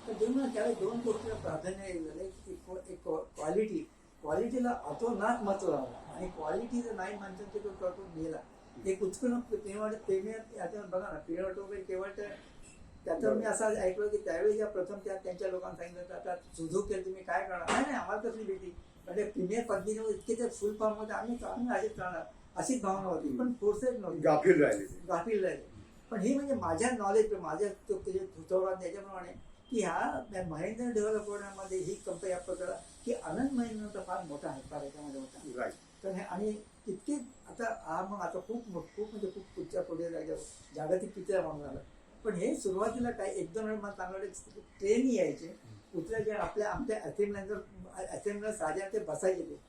तर जेव्हा त्यावेळी 2 गोष्टीला प्राधान्य झालं. एक क्वालिटीला अतोनात महत्व राहिलं आणि क्वालिटी जर नाही माणसांची तो करतो गेला. एक उत्कृष्ट पेमेंट आता बघा ना पेमेंट वगैरे केवळ त्याचं मी असं ऐकलं की त्यावेळी ज्या प्रथम त्यांच्या लोकांना सांगितलं आता सुझुकी तुम्ही काय करणार नाही आम्हाला कसली भेटी म्हणजे प्रीमियर पद्धतीने इतके त्या फुल फॉर्ममध्ये आम्ही असेच राहणार अशीच भावना होती. पण फोर्सेस नव्हती गाफील राहिले. पण ही म्हणजे माझ्या नॉलेज माझ्या सुचवणार याच्याप्रमाणे की ह्या महेंद्र डेव्हलप होण्यामध्ये ही कंपनी आपल्याला की आनंद महेंद्रचा फार मोठा हातभार याच्यामध्ये होता. तर हे आणि इतके आता खूप म्हणजे खूप पुढच्या पुढे जागतिक पिक्चर म्हणून झालं. पण हे सुरुवातीला काय 1-2 वेळ मला चांगले ट्रेन यायचे उतरायचे आमच्या असेंब्लीला साध्या ते बसायचे ते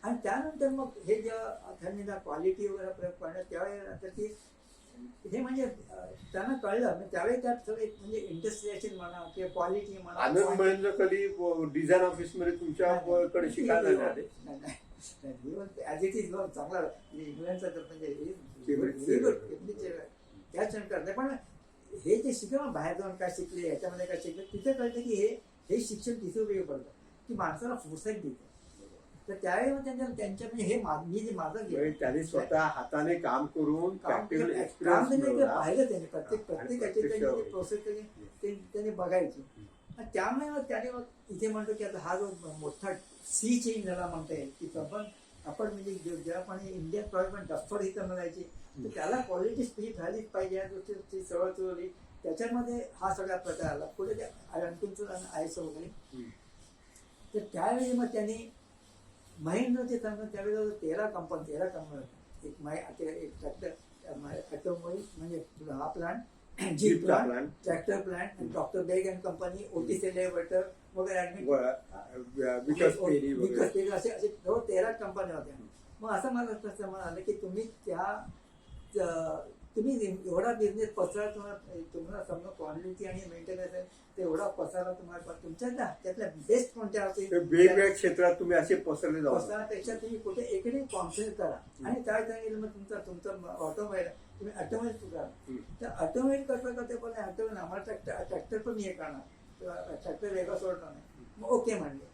आणि त्यानंतर मग हे जेव्हा त्यांनी क्वालिटी वगैरे प्रयोग करण्यात त्यावेळेनंतर की हे म्हणजे त्यांना कळलं त्यावेळी त्यात सगळे म्हणजे इंडस्ट्रिएशन म्हणा किंवा क्वालिटी म्हणा. आनंद महेंद्र कधी डिझाईन ऑफिस मध्ये तुमच्याकडे शिकायला नाही ॲज इट इज चांगला इंग्लंडचा म्हणजे त्याच करते. पण हे जे शिकलं बाहेर जाऊन काय शिकले याच्यामध्ये काय शिकले तिथे कळतं की हे शिक्षण तिथे उपयोगी पडतं की माणसाला फोर्साईट देतं. तर त्यावेळी मग त्यांच्या म्हणजे मी जे माझं म्हणजे त्यांनी स्वतः हाताने काम करून काम practical केलं, experience काम त्यांनी मिळवला. पाहिलं त्यांनी प्रत्येक आणि प्रत्येकाची प्रत्यक्ष त्यांनी प्रोसेस त्यांनी बघायची. आणि त्यामुळे मग त्याने मग इथे म्हणतो की आता हा जो मोठा सी चेंज झाला म्हणता येईल की आपण म्हणजे जेव्हा इंडियन प्रॉब्लेम डफर इथं म्हणायची तर त्याला क्वालिटी स्पीच झालीच पाहिजे या गोष्टी सवय चुरवली. त्याच्यामध्ये हा सगळा प्रकार आला. पुढे ते आणखीनचं आणि आयचं वगैरे. तर त्यावेळी मग त्यांनी महिंद्रचे सांगतो त्यावेळेला 13 कंपनी एक ट्रॅक्टर ऑटोमोबाईल म्हणजे हा plant jeep plant tractor plant आणि doctor Beck and company OTC लेवटर वगैरे विकास पेरी वगैरे. विकास पेरी असे जवळ 13 कंपन्या होत्या. मग असं मला कसं म्हणाले की तुम्ही एवढा बिझनेस पसरा तुम्हाला समजा क्वालिटी आणि मेंटेनन्स आहे ते एवढा पसारा तुम्हाला तुमच्या त्यातल्या बेस्ट कोणत्या होते वेगवेगळ्या क्षेत्रात तुम्ही असे पसरले जाऊ. पसरण्यापेक्षा तुम्ही कुठे एकडे कॉन्सन्ट्रेट करा. आणि त्यावेळी मग तुमचं ऑटोमोबाईल तुम्ही ऑटोमोबाईल करा. तर ऑटोमोबाईल करता पण ऑटोमोबाईल आम्हाला ट्रॅक्टर पण हे करणार ट्रॅक्टर वेगळा सोडणार नाही. मग ओके म्हणले.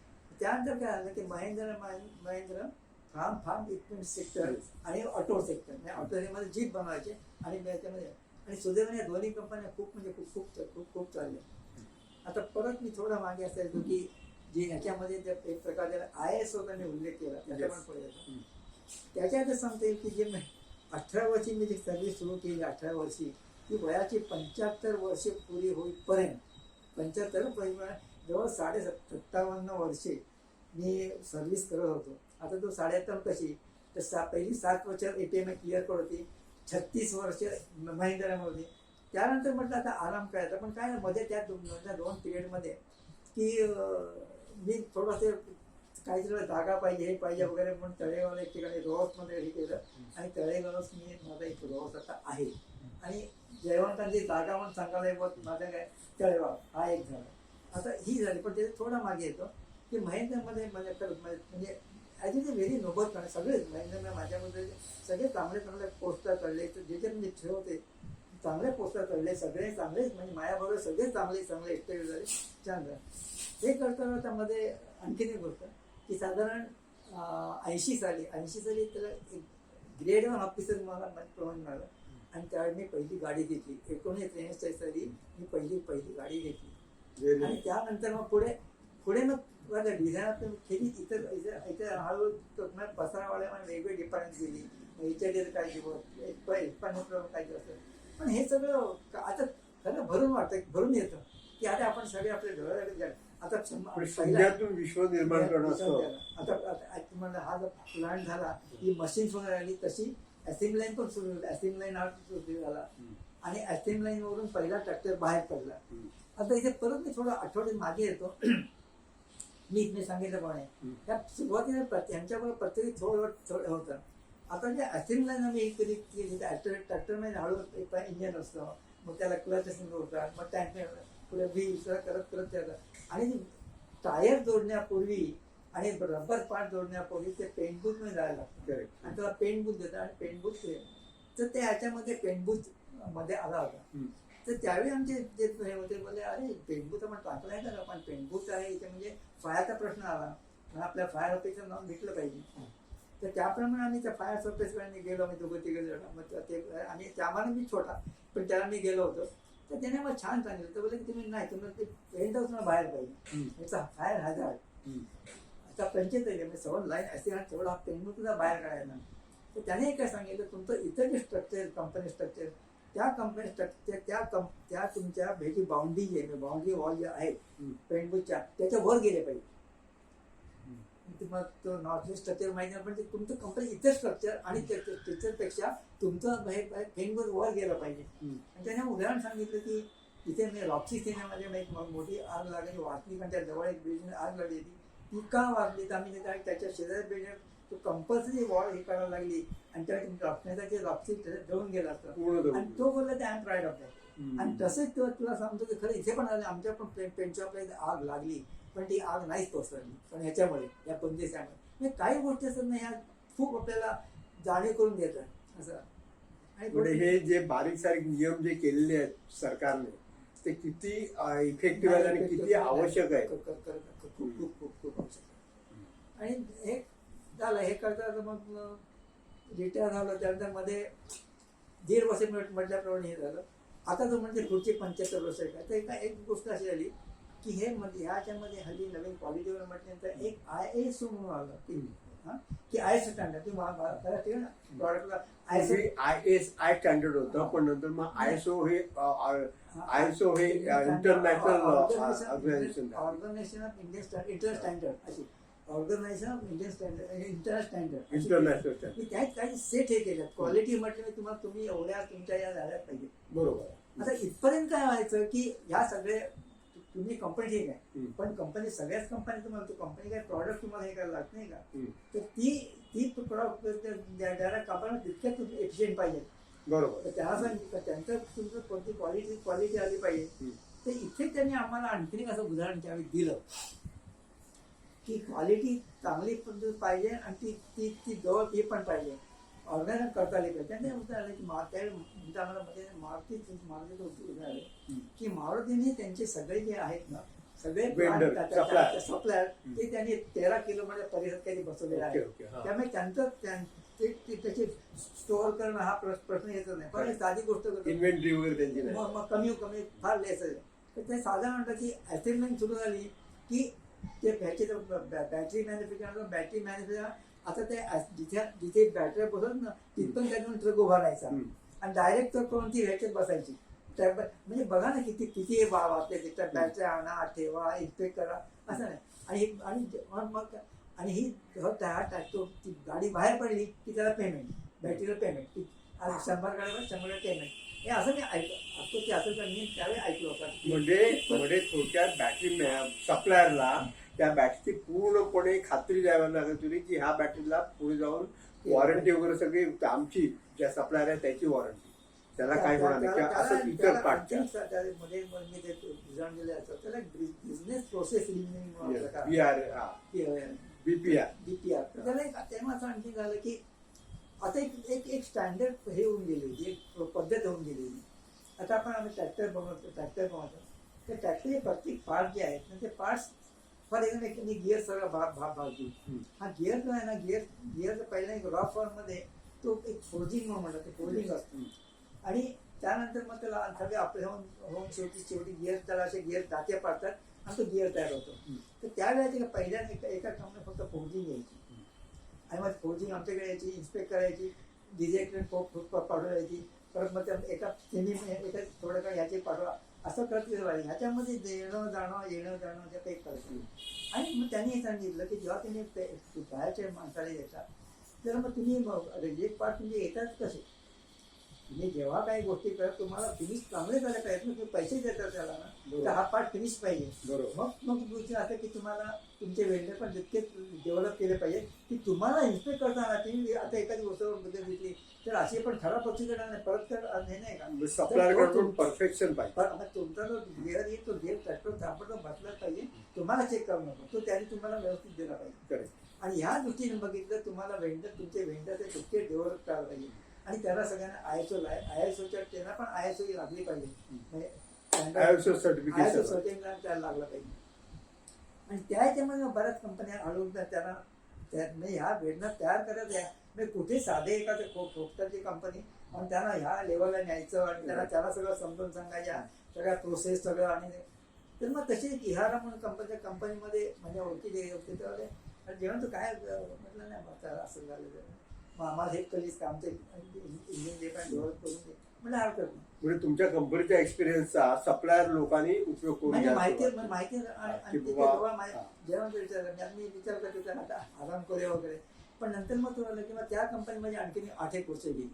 त्यानंतर काय झालं की महेंद्र फार्म इक्विपमेंट सेक्टर आणि ऑटो सेक्टर म्हणजे ऑटोमध्ये जीप बनवायचे आणि त्याच्यामध्ये आणि सुदैवाने या दोन्ही कंपन्या खूप म्हणजे खूप चालल्या. आता परत मी थोडा मागे असायचो की जे ह्याच्यामध्ये एक प्रकारे ISO त्यांनी उल्लेख केला त्याच्या पण पुढे येतो. त्याच्यात सांगता येईल की जे 18 वर्षी मी जी सर्व्हिस सुरू केली 18 वर्षी ती वयाची 75 वर्षे पुरी होईपर्यंत 75 जवळ 57 वर्षे मी सर्व्हिस करत होतो. आता तो 78 कशी तर पहिली 7 वर्ष ATM क्लिअर करत होती. 36 वर्ष महिंद्रामध्ये. त्यानंतर म्हटलं आता आराम करायचा पण काय मध्ये त्या दोन पिरियडमध्ये की मी थोडंसं काहीतरी जागा पाहिजे हे पाहिजे वगैरे म्हणून तळेगाव एक ठिकाणी रोहसमध्ये हे केलं आणि तळेगावच मी माझा एक रोहस आता आहे. आणि जयवंतांची जागा म्हणून सांगायला माझं काय तळेगाव हा एक झाला. आता ही झाली पण त्याच्यात थोडा मागे येतो की महेंद्रमध्ये म्हणजे as is a very noble कारण सगळेच महेंद्र माझ्यामध्ये सगळे चांगले पोस्टर चढले तर जे म्हणजे ठेवते चांगल्या पोस्टर चढले सगळे चांगलेच म्हणजे माझ्याबरोबर सगळे चांगले एक्टिव्ह झाले छान झाले. हे करता मध्ये आणखीन एक गोष्ट की साधारण 80 साली त्याला एक ग्रेड 1 ऑफिसर मला प्रमाण मिळालं आणि त्यावेळी मी पहिली गाडी घेतली. 1963 साली मी पहिली गाडी घेतली. आणि त्यानंतर मग पुढे मग डिझायनात केली. इथे हळूहळू पसारावाड्या वेगवेगळी डिपार्टमेंट गेली. HID काय काय असं पण हे सगळं आता खरं भरून येतं की आता आपण सगळे आपल्या डोळ्याला आता शून्यातून विश्व निर्माण करणं असतं. आता तुम्हाला हा जो प्लांट झाला ही मशीन्स वगैरे आली तशी असेंब्ली लाईन पण सुरू झाली. असेंब्ली लाईन सुरू झाला आणि असेंब्ली लाईन वरून पहिला ट्रॅक्टर बाहेर पडला. आता इथे परत मी थोडं आठवड्यात मागे येतो. मी सांगितल्याप्रमाणे त्या सुरुवातीला त्यांच्याबरोबर प्रत्येक थोडं होतं. आता जे असेंब्ली लाईन आम्ही कधी केली ट्रॅक्टरमध्ये हळूहळू एक इंजिन असतं मग त्याला क्लच असेंब्ली होतात मग टँकर पुढे व्हील करत येतात. आणि टायर जोडण्यापूर्वी आणि रबर पार्ट जोडण्यापूर्वी ते पेंट बूथमध्ये जायला लागतं आणि त्याला पेंट बूथ देतात आणि पेंट बूथ तर ते ह्याच्यामध्ये पेंट बूथ मध्ये आला होता. तर त्यावेळी आमचे जे हे होते बोलले अरे पेंट बूथ आपण टाकलं आहे का पण पेंट बूथ आहे इथे म्हणजे फायरचा प्रश्न आला आपल्या फायर ऑफिसचं नाव भेटलं पाहिजे. तर त्याप्रमाणे आम्ही त्या फायर ऑफिसकडे गेलो आम्ही 2-3 जण मग ते आणि त्यामाने मी छोटा पण त्याला मी गेलो होतो. तर त्याने मग छान सांगितलं तर बोलले की तुम्ही नाही तुम्हाला ते पेंट हाऊस बाहेर पाहिजे याचा फायर हॅझार्ड आता 75 म्हणजे 7 लाईन असे तेवढा पेंट बूथ तुझा बाहेर काढायला. तर त्याने काय सांगितलं तुमचं इतर जे स्ट्रक्चर कंपनी स्ट्रक्चर त्या कंपनी स्ट्रक्चर त्या तुमच्या भेटी बाउंड्री वॉल जे आहेत पेंट बूथच्या त्याच्या वर गेले पाहिजे. तुम्हाला तो नॉर्थ स्ट्रक्चर माहिती नाही पण ते तुमचं कंपनी इतर स्ट्रक्चर आणि स्ट्रक्चरपेक्षा तुमचं पेंट बूथ वर गेलं पाहिजे. आणि त्याने उदाहरण सांगितलं की इथे मी रॉक्सी सिनेमामध्ये एक मोठी आग लागली वाटणीच्या जवळ एक बिल्डिंग आग लागली होती. ती का वागली तर आम्ही त्याच्या शेजारी बिल्डिंग तो कंपल्सरी वॉल हे करायला लागली आणि त्या रॉक्सी जळून गेला असतं आणि तो बोलला ते I am pride of that. आणि तसेच तुला सांगतो की खरं इथे पण आलं आमच्या पण पेंट शॉपला आग लागली पण ती आग नाहीच पसरली पण ह्याच्यामुळे या पंदेशामुळे म्हणजे काही गोष्टी असतात ना ह्या खूप आपल्याला जाणीव करून देतात असं. आणि म्हणजे हे जे बारीक सारीक नियम जे केलेले आहेत सरकारने ते किती इफेक्टिव्ह आहेत आणि किती आवश्यक आहे. खूप खूप खूप खूप आवश्यक आहे. आणि हे झालं हे करता मग रिटायर झालं त्यानंतर मध्ये 1.5 वर्ष म्हटल्याप्रमाणे हे झालं. आता तो म्हणजे पुढचे 75 वर्ष आहे का तर एक गोष्ट अशी झाली की हे मध्ये ह्याच्यामध्ये हल्ली नवीन क्वालिटी म्हटल्यानंतर एक ISO म्हणून आलं की ISO स्टँडर्ड तुम्ही ना प्रॉडक्टला ISI स्टँडर्ड होतं पण नंतर मग ISO हे International Organisation Organisation of Indian Standard अशी Organisation of Indian Standard International International Standard. की त्यात काही सेट हे केल्यात क्वालिटी म्हटलं तुम्हाला तुम्ही एवढ्या तुमच्या या झाल्या पाहिजे. बरोबर. आता इथपर्यंत काय व्हायचं की ह्या सगळे तुम्ही कंपनी ठीक आहे पण कंपनी सगळ्याच कंपनी तुम्हाला तो कंपनी काय प्रॉडक्ट तुम्हाला हे करायला लागत नाही का तर ती प्रॉडक्ट द्यायला कंपनी तितक्याच एफिशियंट पाहिजे. बरोबर. तर त्यासाठी त्यांचं तुमचं कोणती क्वालिटी आली पाहिजे. तर इथे त्यांनी आम्हाला आणखीन एक असं उदाहरण त्यावेळी दिलं की क्वालिटी चांगली पण पाहिजे आणि ती जवळ हे पण पाहिजे ऑर्गनायझर करता आली पाहिजे. त्यांनी उत्तर आलं की त्यावेळी आम्हाला मारुतीचं उदाहरण आलं की मारुतीने त्यांचे सगळे जे आहेत ना सगळे सप्लायर ते त्यांनी 13 किलोमीटर परिसरात काही बसवलेले आहे. त्यामुळे त्यांचं त्याचे स्टोअर करणं हा प्रश्न येतच नाही. पण साधी गोष्ट करतो इन्व्हेंटरी वगैरे त्यांची नाही. मग कमी फार लेस आहे. तर ते साधारण म्हणतात की असेंबलिंग सुरू झाली की ते बॅटरी मॅन्युफॅक्चर आता ते जिथे बॅटरी बसत ना तिथून त्यातून ट्रक उभा राहायचा आणि डायरेक्ट ट्रक करून ती ह्याच्यात बसायची. म्हणजे बघा ना किती वापरते तिथं बॅटरी आणा ठेवा इन्स्पेक्ट करा असं नाही. आणि ही ती गाडी बाहेर पडली की त्याला पेमेंट बॅटरीला पेमेंट 100 गाडीवर 100 पेमेंट हे असं मी ऐकतो की असं मी त्यावेळी ऐकलं होतं. म्हणजे थोडक्यात बॅटरी सप्लायरला त्या बॅटरीची पूर्णपणे खात्री द्यावी लागत होती की ह्या बॅटरीला पुढे जाऊन वॉरंटी वगैरे सगळी आमची ज्या सप्लायर आहे त्याची वॉरंटी त्याला काय होणार नाही असं इतर पार्टच्या मध्ये मी ते उदाहरण दिलं असतं त्याला बिझनेस प्रोसेस BPR त्याला तेव्हा असं आणखी झालं की आता एक स्टँडर्ड हे होऊन गेली एक पद्धत होऊन गेलेली. आता आपण आम्ही ट्रॅक्टर बनवतो ते ट्रॅक्टरचे प्रत्येक पार्ट जे आहेत ते पार्ट्स फॉर एक्झाम्पल गिअर सगळा भाग घेऊ. हा गिअर जो आहे ना गिअरचा पहिला एक रॉ फॉर्म मध्ये तो एक फोर्जिंग म्हणून म्हणतात ते फोर्जिंग असतं आणि त्यानंतर मग त्याला सगळे आपले होऊन शेवटी गिअर त्याला असे गिअर दाते पाडतात आणि तो गिअर तयार होतो. तर त्यावेळेला पहिल्या एका कंपनी फक्त फोर्जिंग यायची आणि मग फोर्जिंग आमच्याकडे यायची इन्स्पेक्ट करायची डिजेक्ट पाठवून यायची परत मग एका थोडं काय ह्याचे पाठवा असं करत राहील. ह्याच्यामध्ये येणं जाणं त्या काही करत नाही. आणि मग त्यांनी हे सांगितलं की जेव्हा त्यांनी बाहेरच्या माणसाला येतात तर मग तुम्ही एक पार्ट म्हणजे येतात कसे तुम्ही जेव्हा काही गोष्टी करत तुम्हाला फिनिश चांगले झाले पाहिजे तुम्ही पैसे देतात त्याला ना तर हा पार्ट फिनिश पाहिजे. मग दुसरं असं की तुम्हाला तुमचे वेंडर पण तितके डेव्हलप केले पाहिजे की तुम्हाला इन्स्पेक्ट करताना तुम्ही आता एखादी गोष्ट बद्दल घेतली तर अशी पण खराब पक्षी करणार नाही परत हे नाही का सप्लायर परफेक्शन पाहिजे. तुमचा जो गिअर येईल तो गिअर ट्रॅक्टर ताबडतोब बसलाच पाहिजे तुम्हाला चेक करू नको तो त्याने तुम्हाला व्यवस्थित दिला पाहिजे. आणि ह्या दृष्टीने बघितलं तुम्हाला तुमचे वेंडर ते तितके डेव्हलप करायला पाहिजे आणि त्याला सगळ्यांना ISOच्या त्यांना पण ISO लागली पाहिजे ISO सर्टिफिकेशन त्याला लागलं पाहिजे. आणि त्याच्यामध्ये बऱ्याच कंपन्या हळूहळू त्यांना म्हणजे ह्या वेंडर तयार करत आहे म्हणजे कुठे साधे एखादे खोपटाची कंपनी आणि त्यांना ह्या लेवलला न्यायचं आणि त्याला सगळं समजून सांगायच्या सगळ्या प्रोसेस सगळं आणि तर मग तशी इहारा म्हणून कंपनीमध्ये म्हणजे ओळखी होते तर जेव्हा तो काय म्हटलं नाही असं झालं मग आम्हाला हे कधीच काम ते इंजिन जे काय डेव्हलप करून दे म्हणजे हरकत नाही. म्हणजे तुमच्या कंपनीच्या एक्सपिरियन्सचा सप्लायर लोकांनी उपयोग करून माहिती जेव्हा मी विचार करतो त्याला आराम करे वगैरे पण नंतर मग तुला किंवा त्या कंपनीमध्ये आणखी 8 वर्ष गेली.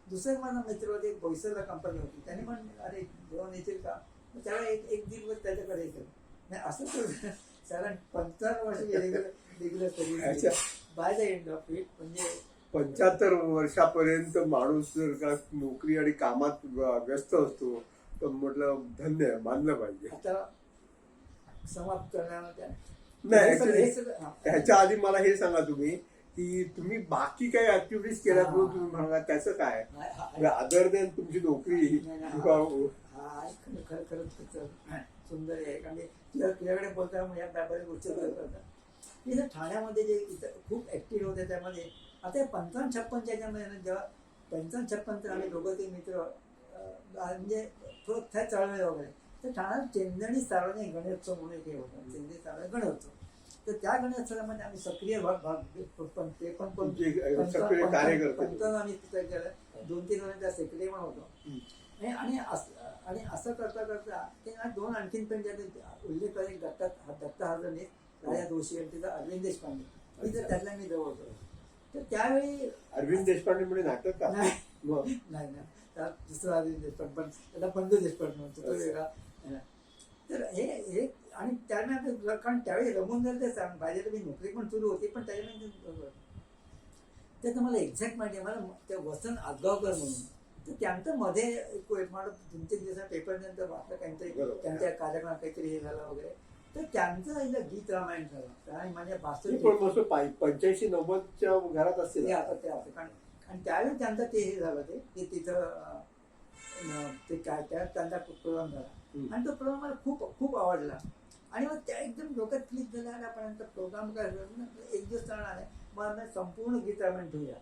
दुसरं माझा मित्र होते एक बोईसरला कंपनी होती त्यांनी पण अरे जेवण येतील का त्याला एक दीड वर्ष त्याच्याकडे येतं नाही असं साधारण 15 वर्ष regular service by the end of it म्हणजे 75 वर्षापर्यंत माणूस जर का नोकरी आणि कामात व्यस्त असतो तर म्हटलं धन्य मानलं पाहिजे. आता समाप्त करणार नाही ह्याच्या आधी मला हे सांगा तुम्ही की तुम्ही बाकी काही ऍक्टिव्हिटीज केल्यात हा. म्हणून तुम्ही म्हणाला त्याचं काय हा, अदर देन तुमची नोकरी नाही, नाही, किंवा हा खरंच सुंदर आहे. कारण की तुझ्याकडे बोलता म्हणजे या बऱ्याच गोष्टी करतात की जर ठाण्यामध्ये जे इथं खूप ऍक्टिव्ह होते त्यामध्ये आता या 55-56च्या याच्यामध्ये ना जेव्हा 55-56 तर आम्ही दोघं ते मित्र म्हणजे थोडं त्या चळवळ वगैरे तर ठाण्यात चेंदणी सार्वजनिक गणेशोत्सव म्हणून एक हे होतं, चेंदणी सार्वजनिक गणेशोत्सव. तर त्या गणेशोत्सवामध्ये आम्ही सक्रिय भाग पण ते पण तुमचे सक्रिय कार्यकर्ते. पंचावन्न आम्ही तिथं केलं, 2-3 वर्ष त्या सेक्रेटरी पण होतो. आणि असं करता करता ते ना 2 आणखीन पण ज्याचे उल्लेख करेल दत्ता हरदने, राजा जोशी आणि तिथं अरविंद देशपांडे मी तर त्यातल्या मी जवळ होतो. तर त्यावेळी अरविंद देशपांडे म्हणजे नाटक का नाही मग नाही ना त्यात दुसरा अरविंद देशपांडे पण त्याला बंधू देशपांडे म्हणतो तो वेगळा. तर हे आणि त्यावेळी कारण त्यावेळी रमून झालं ते सांग पाहिजे तर मी नोकरी पण सुरू होती पण त्याच्यामध्ये त्याचं मला एक्झॅक्ट माहिती आहे. मला त्या वसंत आदगावकर म्हणून तर त्यांचं मध्ये मला 2-3 दिवसा पेपर नंतर वाटलं काहीतरी बरोबर. त्यांच्या कार्यक्रमात काहीतरी हे झालं वगैरे तर त्यांचं एकदा गीत रामायण झालं आणि माझ्या ते पण मस्त 85-90च्या घरात असतील ते आता कारण आणि त्यावेळी त्यांचं ते हे झालं ते तिथं ते काय त्या त्यांचा प्रोग्राम झाला आणि तो प्रोग्राम मला खूप खूप आवडला आणि मग त्या एकदम डोक्यात क्लिक झाल्यापर्यंत प्रोग्राम काय एक दिवस चालणार आहे मग आम्ही संपूर्ण गीत रामायण ठेवूया.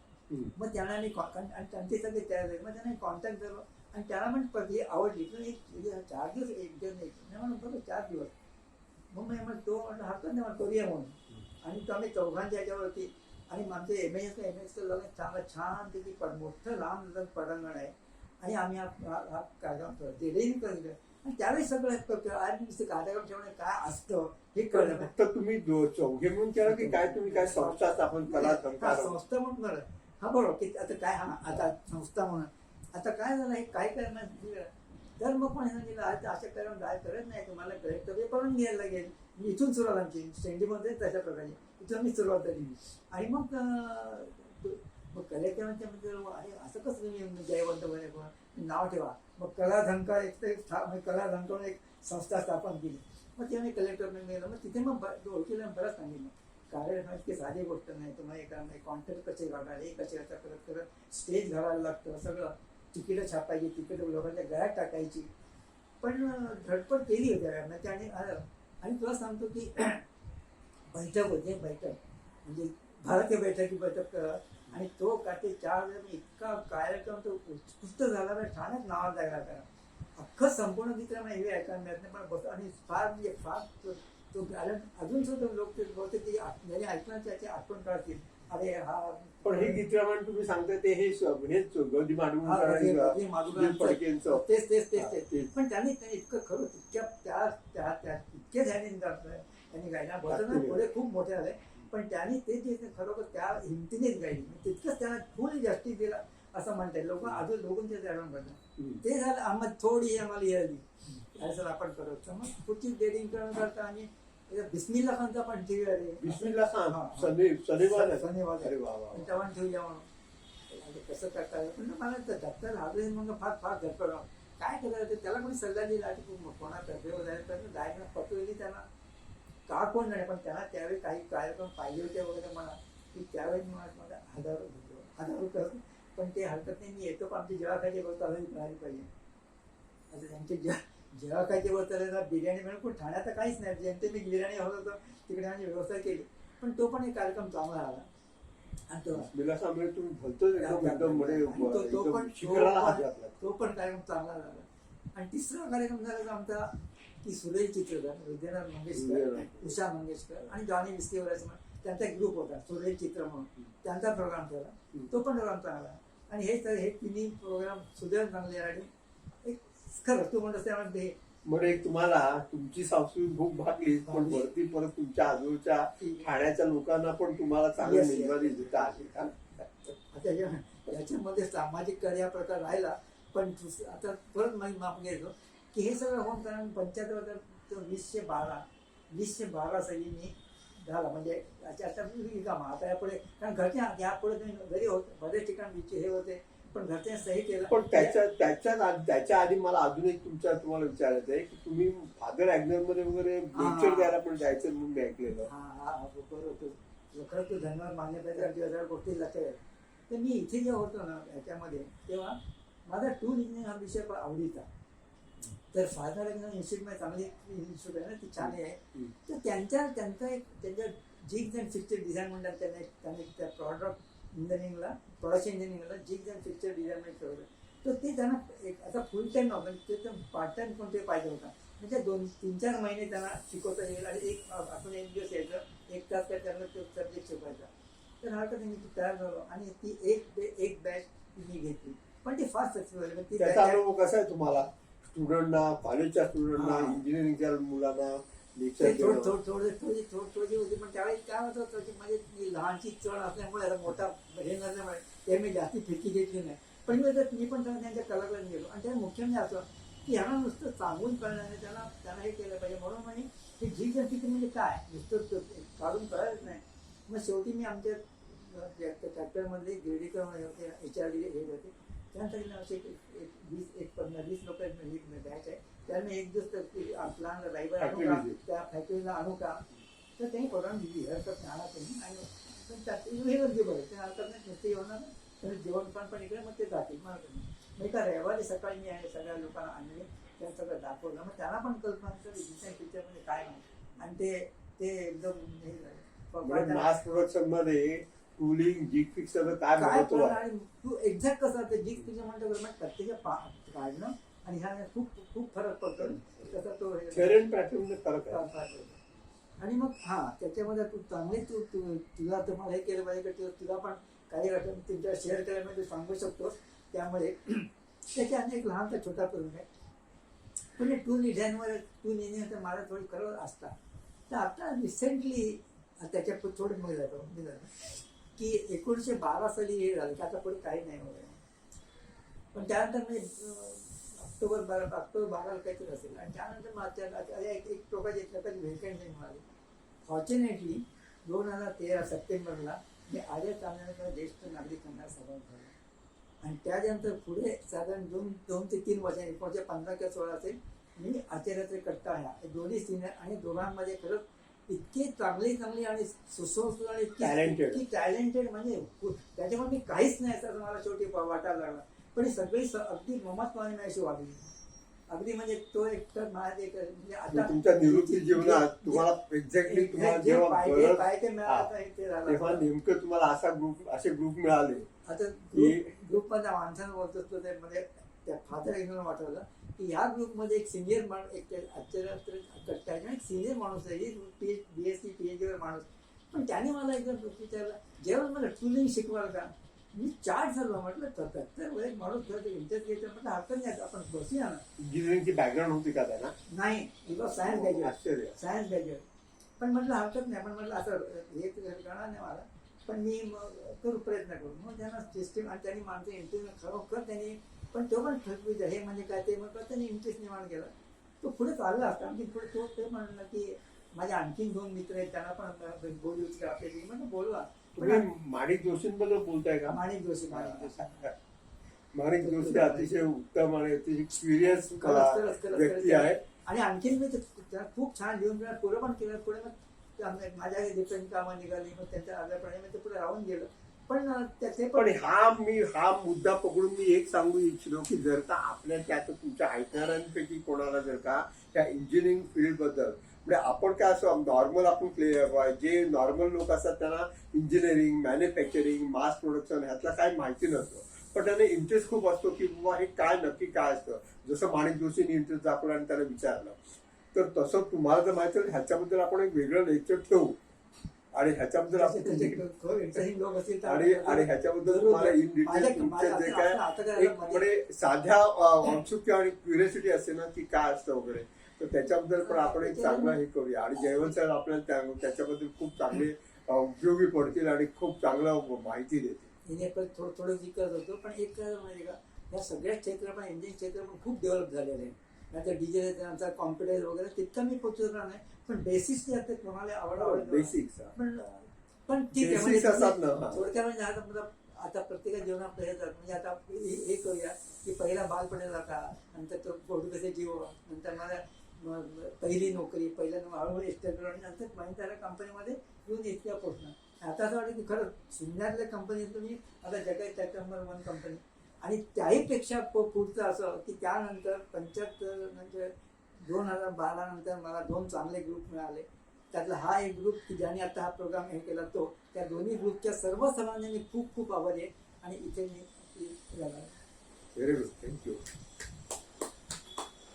मग त्यांना मी आणि त्यांचे सगळे तयार झाले मग त्यांना कॉन्टॅक्ट झालो आणि त्याला पण ही आवडली तर एक 4 दिवस एक म्हणून बघा 4 दिवस मग मी म्हटलं तो म्हटलं हरकत नाही मला करूया म्हणून आणि तो आम्ही चौघांच्या याच्यावरती आणि आमचे एमएसचं लग्न चांगलं छान त्याची मोठं लांब पटांगण आहे आणि आम्ही हा कार्यक्रम करतो डेली करतो आणि त्यावेळी सगळं आज कार्यक्रम ठेवणे काय असतं हे कळलं. फक्त तुम्ही चौघे म्हणून केलं की काय तुम्ही काय संस्था स्थापन करा संस्था म्हणून बरं हा बरोबर की आता काय हा आता संस्था म्हणून आता काय झालं हे काय करणार तर मग पण सांगितलं आता अशा करून काय करत नाही तुम्हाला कर्तव्य करून घ्यायला लागेल. मी इथून सुरुवात आमची स्टेंडीमध्ये तशा प्रकारे इथून मी सुरुवात झाली आणि मग कलेक्टरांच्या म्हणजे अरे असं कसं तुम्ही जयवंत वगैरे नाव ठेवा मग कला झंकार कला झंकार एक संस्था स्थापन केली मग ते आम्ही कलेक्टरने मिळालं मग तिथे मग ओळखीला बरंच सांगितलं कारण की साधी गोष्ट नाही तुम्हाला एका कॉन्टॅक्ट कसे घालायला हे कसे करत स्टेज घालायला लागतं सगळं तिकीटं छापायची तिकीटं लोकांच्या गळ्यात टाकायची पण धडपड केली होती आणि तुला सांगतो की बैठक होते म्हणजे भारतीय बैठक आणि तो का ते 4 दिवस इतका कार्यक्रम तो उत्कृष्ट झाला ना ठाण्यात नावात जायला करा अख्खं संपूर्ण चित्र मला हे ऐकायला मिळत नाही पण बस आणि फार म्हणजे फार तो अजून सुद्धा लोक ते बहुतेक ते ऐकणार त्याची आठवण काढतील अरे हा पण हे गीत रामायण तुम्ही सांगताय ते हेच गौरी फडकेंचं तेच पण त्यांनी इतकं खरं इतके त्यांनी गायला बसत पुढे खूप मोठे झाले पण त्यांनी ते जे खरोखर त्या हिमतीनेच गायली तितकंच त्यांना फुल जास्तीत दिला असं म्हणतात लोक अजून लोकांचे आठवण करतात ते झालं आम्हाला थोडी आम्हाला हे आली सर आपण करत मग पुढची डेडिंग करता आणि बिस्मिल्ला खानचा पण ठेवूया रे बिस्मिल्ला खान शनिवार तेव्हा ठेवूया म्हणून कसं करता पण मला डॉक्टर हाजरी मग फार झटपट काय करायचं त्याला कोणी सल्ला दिला की कोणातर्फे वगैरे गायना पटवली त्यांना का कोण नाही पण त्यांना त्यावेळी काही कार्यक्रम पाहिजे होते वगैरे म्हणा की त्यावेळी मला 1000 रुपये पण ते हरकत नाही मी येतो पण आमची जेव्हा खायची गोष्ट मिळाली पाहिजे असं त्यांचे जेव्हा खायची गोष्ट बिर्याणी मिळून पण ठाण्यात काहीच नाही जेमते मी बिर्याणी हवं होतं तिकडे आम्ही व्यवस्था केली पण तो पण एक कार्यक्रम चांगला आला आणि तो पण कार्यक्रम चांगला झाला आणि तिसरा कार्यक्रम झाला आमचा की सुरेश चित्रकार विद्यानाथ मंगेशकर उषा मंगेशकर आणि जॉनी विस्केवराचं त्यांचा एक ग्रुप होता सुरेश चित्र म्हणून त्यांचा प्रोग्राम ठेवला तो पण प्रोग्राम चांगला आणि हे तिन्ही प्रोग्राम सुदैव चांगले आणि एक खरं तू म्हणत त्यामध्ये मग एक तुम्हाला तुमची सांस्कृतिक भूक भागली पण वरती परत तुमच्या आजूबाजूच्या ठाण्याच्या लोकांना पण तुम्हाला चांगली मेजवानी देता आली का याच्यामध्ये सामाजिक कार्य प्रकार राहिला पण आता परत माफ घ्यायचो की हे सगळं होऊन कारण 2012 साली मी झाला म्हणजे आता यापुढे कारण घरच्या यापुढे घरी होत बरेच ठिकाणी हे होते पण घरच्या सही केलं पण त्याच्या आधी मला अजून एक तुम्हाला विचारायचं आहे की तुम्ही फादर ॲग्नर मध्ये वगैरे लेक्चर द्यायला पण जायचं म्हणून मी ऐकलेलं बरोबर खरंच तू धन्यवाद मान्य पाहिजे अगदी हजार गोष्टी लक्षात आहेत. तर मी इथे जेव्हा होतो ना ह्याच्यामध्ये तेव्हा माझा टूल इंजिनिअरिंग हा विषय फार आवडीचा. तर फादर इन्स्टिट्यूटमध्ये चांगली इन्स्टिट्यूट आहे ना ती छान आहे. तर त्यांच्या जिग्स अँड फिक्चर डिझाईन म्हणतात त्यांनी त्या प्रॉडक्ट इंजिनिअरिंगला प्रोडक्शन इंजिनिअरिंगला जिग्स अँड फिक्चर डिझाईन ठेवलं. तर ते त्यांना एक आता फुल टाईम नव्हतं ते पार्ट टाईम कोणते पाहिजे होता. म्हणजे 2-3-4 महिने त्यांना शिकवता येईल आणि आपण 1 दिवस यायचं 1 तास काय त्यांना तो सब्जेक्ट शिकवायचा. तर हा मी तयार झालो आणि ती एक बॅच मी घेतली. पण ती फार सक्सेसफुल झाली. त्याचा अनुभव कसा आहे तुम्हाला? स्टुडंटना, कॉलेजच्या स्टुडंटना, हा. इंजिनिअरिंगच्या मुलांना ते लेक्चर थोडी होती. पण त्यावेळेस काय होतं की म्हणजे मी लहानची चढ असल्यामुळे आता मोठा हे नसल्यामुळे ते मी जास्ती फिरकी घेतली नाही. पण मी पण त्यांच्या कलाकडे गेलो आणि त्यात मुख्य म्हणजे असं की ह्यांना नुसतं सांगून करण्याने त्यांना हे केलं पाहिजे. म्हणून म्हणजे हे जी जनती म्हणजे काय नुसतं काढून कळायच नाही. मग शेवटी मी आमच्या ट्रॅक्टरमधले गिरडीकर होते HR हे होते त्यांसाठी असे 20 लोक बॅच आहे. त्यांना एक दिवस प्लॅन ड्रायव्हर आणू का त्या फॅक्टरीला आणू का. तर त्यांनी परवानगी दिली हरकत आणा तुम्ही आणि पण त्यात वेगळं बरं ते हरकत नाही नुसते येणार तर जेवण पण इकडे मग ते जातील मग एका रविवारी सकाळी मी सगळ्या लोकांना आणले त्यांना सगळं दाखवलं. मग त्यांना पण कल्पना डिझाईन पिक्चरमध्ये काय नाही आणि ते एकदम हे झालं. मास प्रोडक्शन मध्ये टूलिंग जिग फिक्सर काय महत्व आहे? आणि तू एक्झॅक्ट कसं ते जिग पिक्चर म्हणतो प्रत्येक काढणं आणि ह्या खूप खूप फरक पडतो. तसा तो थेरन पॅटर्न फरक आहे. आणि मग त्याच्यामध्ये तू चांगले तुला तर मला हे केलं पाहिजे की तुला पण काही रकम तुमच्या शेअर करायला तू सांगू शकतोस. त्यामुळे त्याचे अनेक लहानसा छोटा करून आहे. पण टूल इंजिनिअर तर मला थोडी करत असतात. तर आता रिसेंटली त्याच्या थोडं मग जातो की 1912 साली हे झालं की आता पुढे काही नाही वगैरे. पण त्यानंतर मी ऑक्टोबर 12 काहीतरी असेल आणि त्यानंतर मग एक टोकाची व्हेकन्सी मिळाली. फॉर्च्युनेटली 2013 सप्टेंबरला मी आर्य चांगल्या ज्येष्ठ नागरिकांना सभा झाला आणि त्याच्यानंतर पुढे साधारण 2 ते 3 वर्ष 1915 किंवा 16 असेल मी आचार्याचे कट्टा ह्या दोन्ही सिनियर आणि दोघांमध्ये खरंच इतके चांगली आणि सुसंस्कृत आणि इतकी टॅलेंटेड म्हणजे त्याच्यामुळे मी काहीच नाही असं मला शेवटी वाटायला लागला. पण ही सगळी अगदी ममत्वाने माझ्याशी वागली. अगदी म्हणजे तो एक तर म्हणजे आता तुमच्या निवृत्ती जीवनात तुम्हाला एक्झॅक्टली तुम्हाला जेव्हा तेव्हा नेमकं तुम्हाला असे ग्रुप मिळाले. आता ग्रुप मध्ये माणसानं बोलत असतो ते म्हणजे त्या फादर एकदम वाटवलं की ह्या ग्रुपमध्ये एक सिनियर माणूस एक आश्चर्य एक सिनियर माणूस आहे BSc PhD वर माणूस. पण त्याने मला एकदम विचारलं जेव्हा मला टूलिंग शिकवाल का. मी चार्ज झालो म्हटलं तर एक माणूस इंटरेस्ट घ्यायचं म्हटलं हरकत नाही आपण बसूया ना. इंजिनिअरिंगची बॅकग्राऊंड होती का त्यांना? नाही सायन्स ग्रॅज्युएट. पण म्हटलं हरकत नाही. पण म्हटलं असं हे करणार नाही मला. पण मी करू प्रयत्न करू. मग त्यांना सिस्टीम आणि त्यांनी माणसं इंटरेस्ट खरोखर त्यांनी पण तो पण ठरवित हे म्हणजे काय ते मग त्यांनी इंटरेस्ट निर्माण केला. तो पुढे चालला असता आणखी पुढे तो ते म्हणलं की माझे आणखीन 2 मित्र आहेत त्यांना पण बोलू का आपल्याला म्हणून बोलवा. तुम्ही माणिक जोशींबद्दल बोलताय का? माणिक जोशी अतिशय उत्तम आणि अतिशय क्युरियस व्यक्ती आहे. आणि आणखीन मी खूप छान लिहून पुढे पण केलं. पुढे मग माझ्या डिफरंट कामं निघाली मग त्यांच्या आल्याप्रमाणे ते पुढे राहून गेलं. पण हा मुद्दा पकडून मी एक सांगू इच्छितो की जर का आपल्या त्यात तुमच्या ऐकणाऱ्यांपैकी कोणाला जर का त्या इंजिनिअरिंग फील्ड बद्दल म्हणजे आपण काय असं नॉर्मल आपण जे नॉर्मल लोक असतात त्यांना इंजिनिअरिंग मॅन्युफॅक्चरिंग मास प्रोडक्शन ह्यातला काही माहिती नसतं. पण त्याने इंटरेस्ट खूप असतो की बाबा हे काय नक्की काय असतं. जसं माणिक जोशींनी इंटरेस्ट दाखवला आणि त्याला विचारलं. तर तसं तुम्हाला जर माहिती असेल ह्याच्याबद्दल आपण एक वेगळं लेक्चर ठेवू आणि ह्याच्याबद्दल आणि ह्याच्याबद्दल तुम्हाला इन डिटेल तुमचं जे काय एक म्हणजे साध्या उत्सुकता आणि क्युरियोसिटी असते ना की काय असतं वगैरे तर त्याच्याबद्दल पण आपण एक चांगलं हे करूया. आणि जयवंत सर आपल्याला त्याच्याबद्दल खूप चांगले उपयोगी पडतील आणि खूप चांगलं माहिती देतील. थोडं जिकत होतो. पण एक म्हणजे का या सगळ्या क्षेत्र पण इंजिनिअरिंग क्षेत्र पण खूप डेव्हलप झालेलं आहे. नाहीतर डिझेल आमचा कॉम्प्युटर वगैरे तितकं मी पोचवणार नाही. पण बेसिक्स जे असतात कोणाला आवड बेसिक्स पण ठीक आहे म्हणजे थोडक्यात म्हणजे आता प्रत्येक जीवनात म्हणजे आता हे करूया की पहिला बालपणे जाता नंतर तो फोटो कसे जीव नंतर मला पहिली नोकरी पहिल्या हळूहळू एक्स्ट्रा आणि नंतर महिंद्रा कंपनीमध्ये येऊन इतक्या पोचणार. आता असं वाटतं की खरं शून्यातल्या कंपनीत तुम्ही आता जगात नंबर 1 कंपनी. आणि त्याहीपेक्षा पुढचं असं की त्यानंतर 75 म्हणजे 2012 नंतर मला 2 चांगले ग्रुप मिळाले. त्यातला हा एक ग्रुप की ज्याने आता हा प्रोग्राम हे केला तो. त्या दोन्ही ग्रुपच्या सर्व सरांनी मी खूप खूप आभारी आहे आणि इथे मी जाणार. Very good, thank you.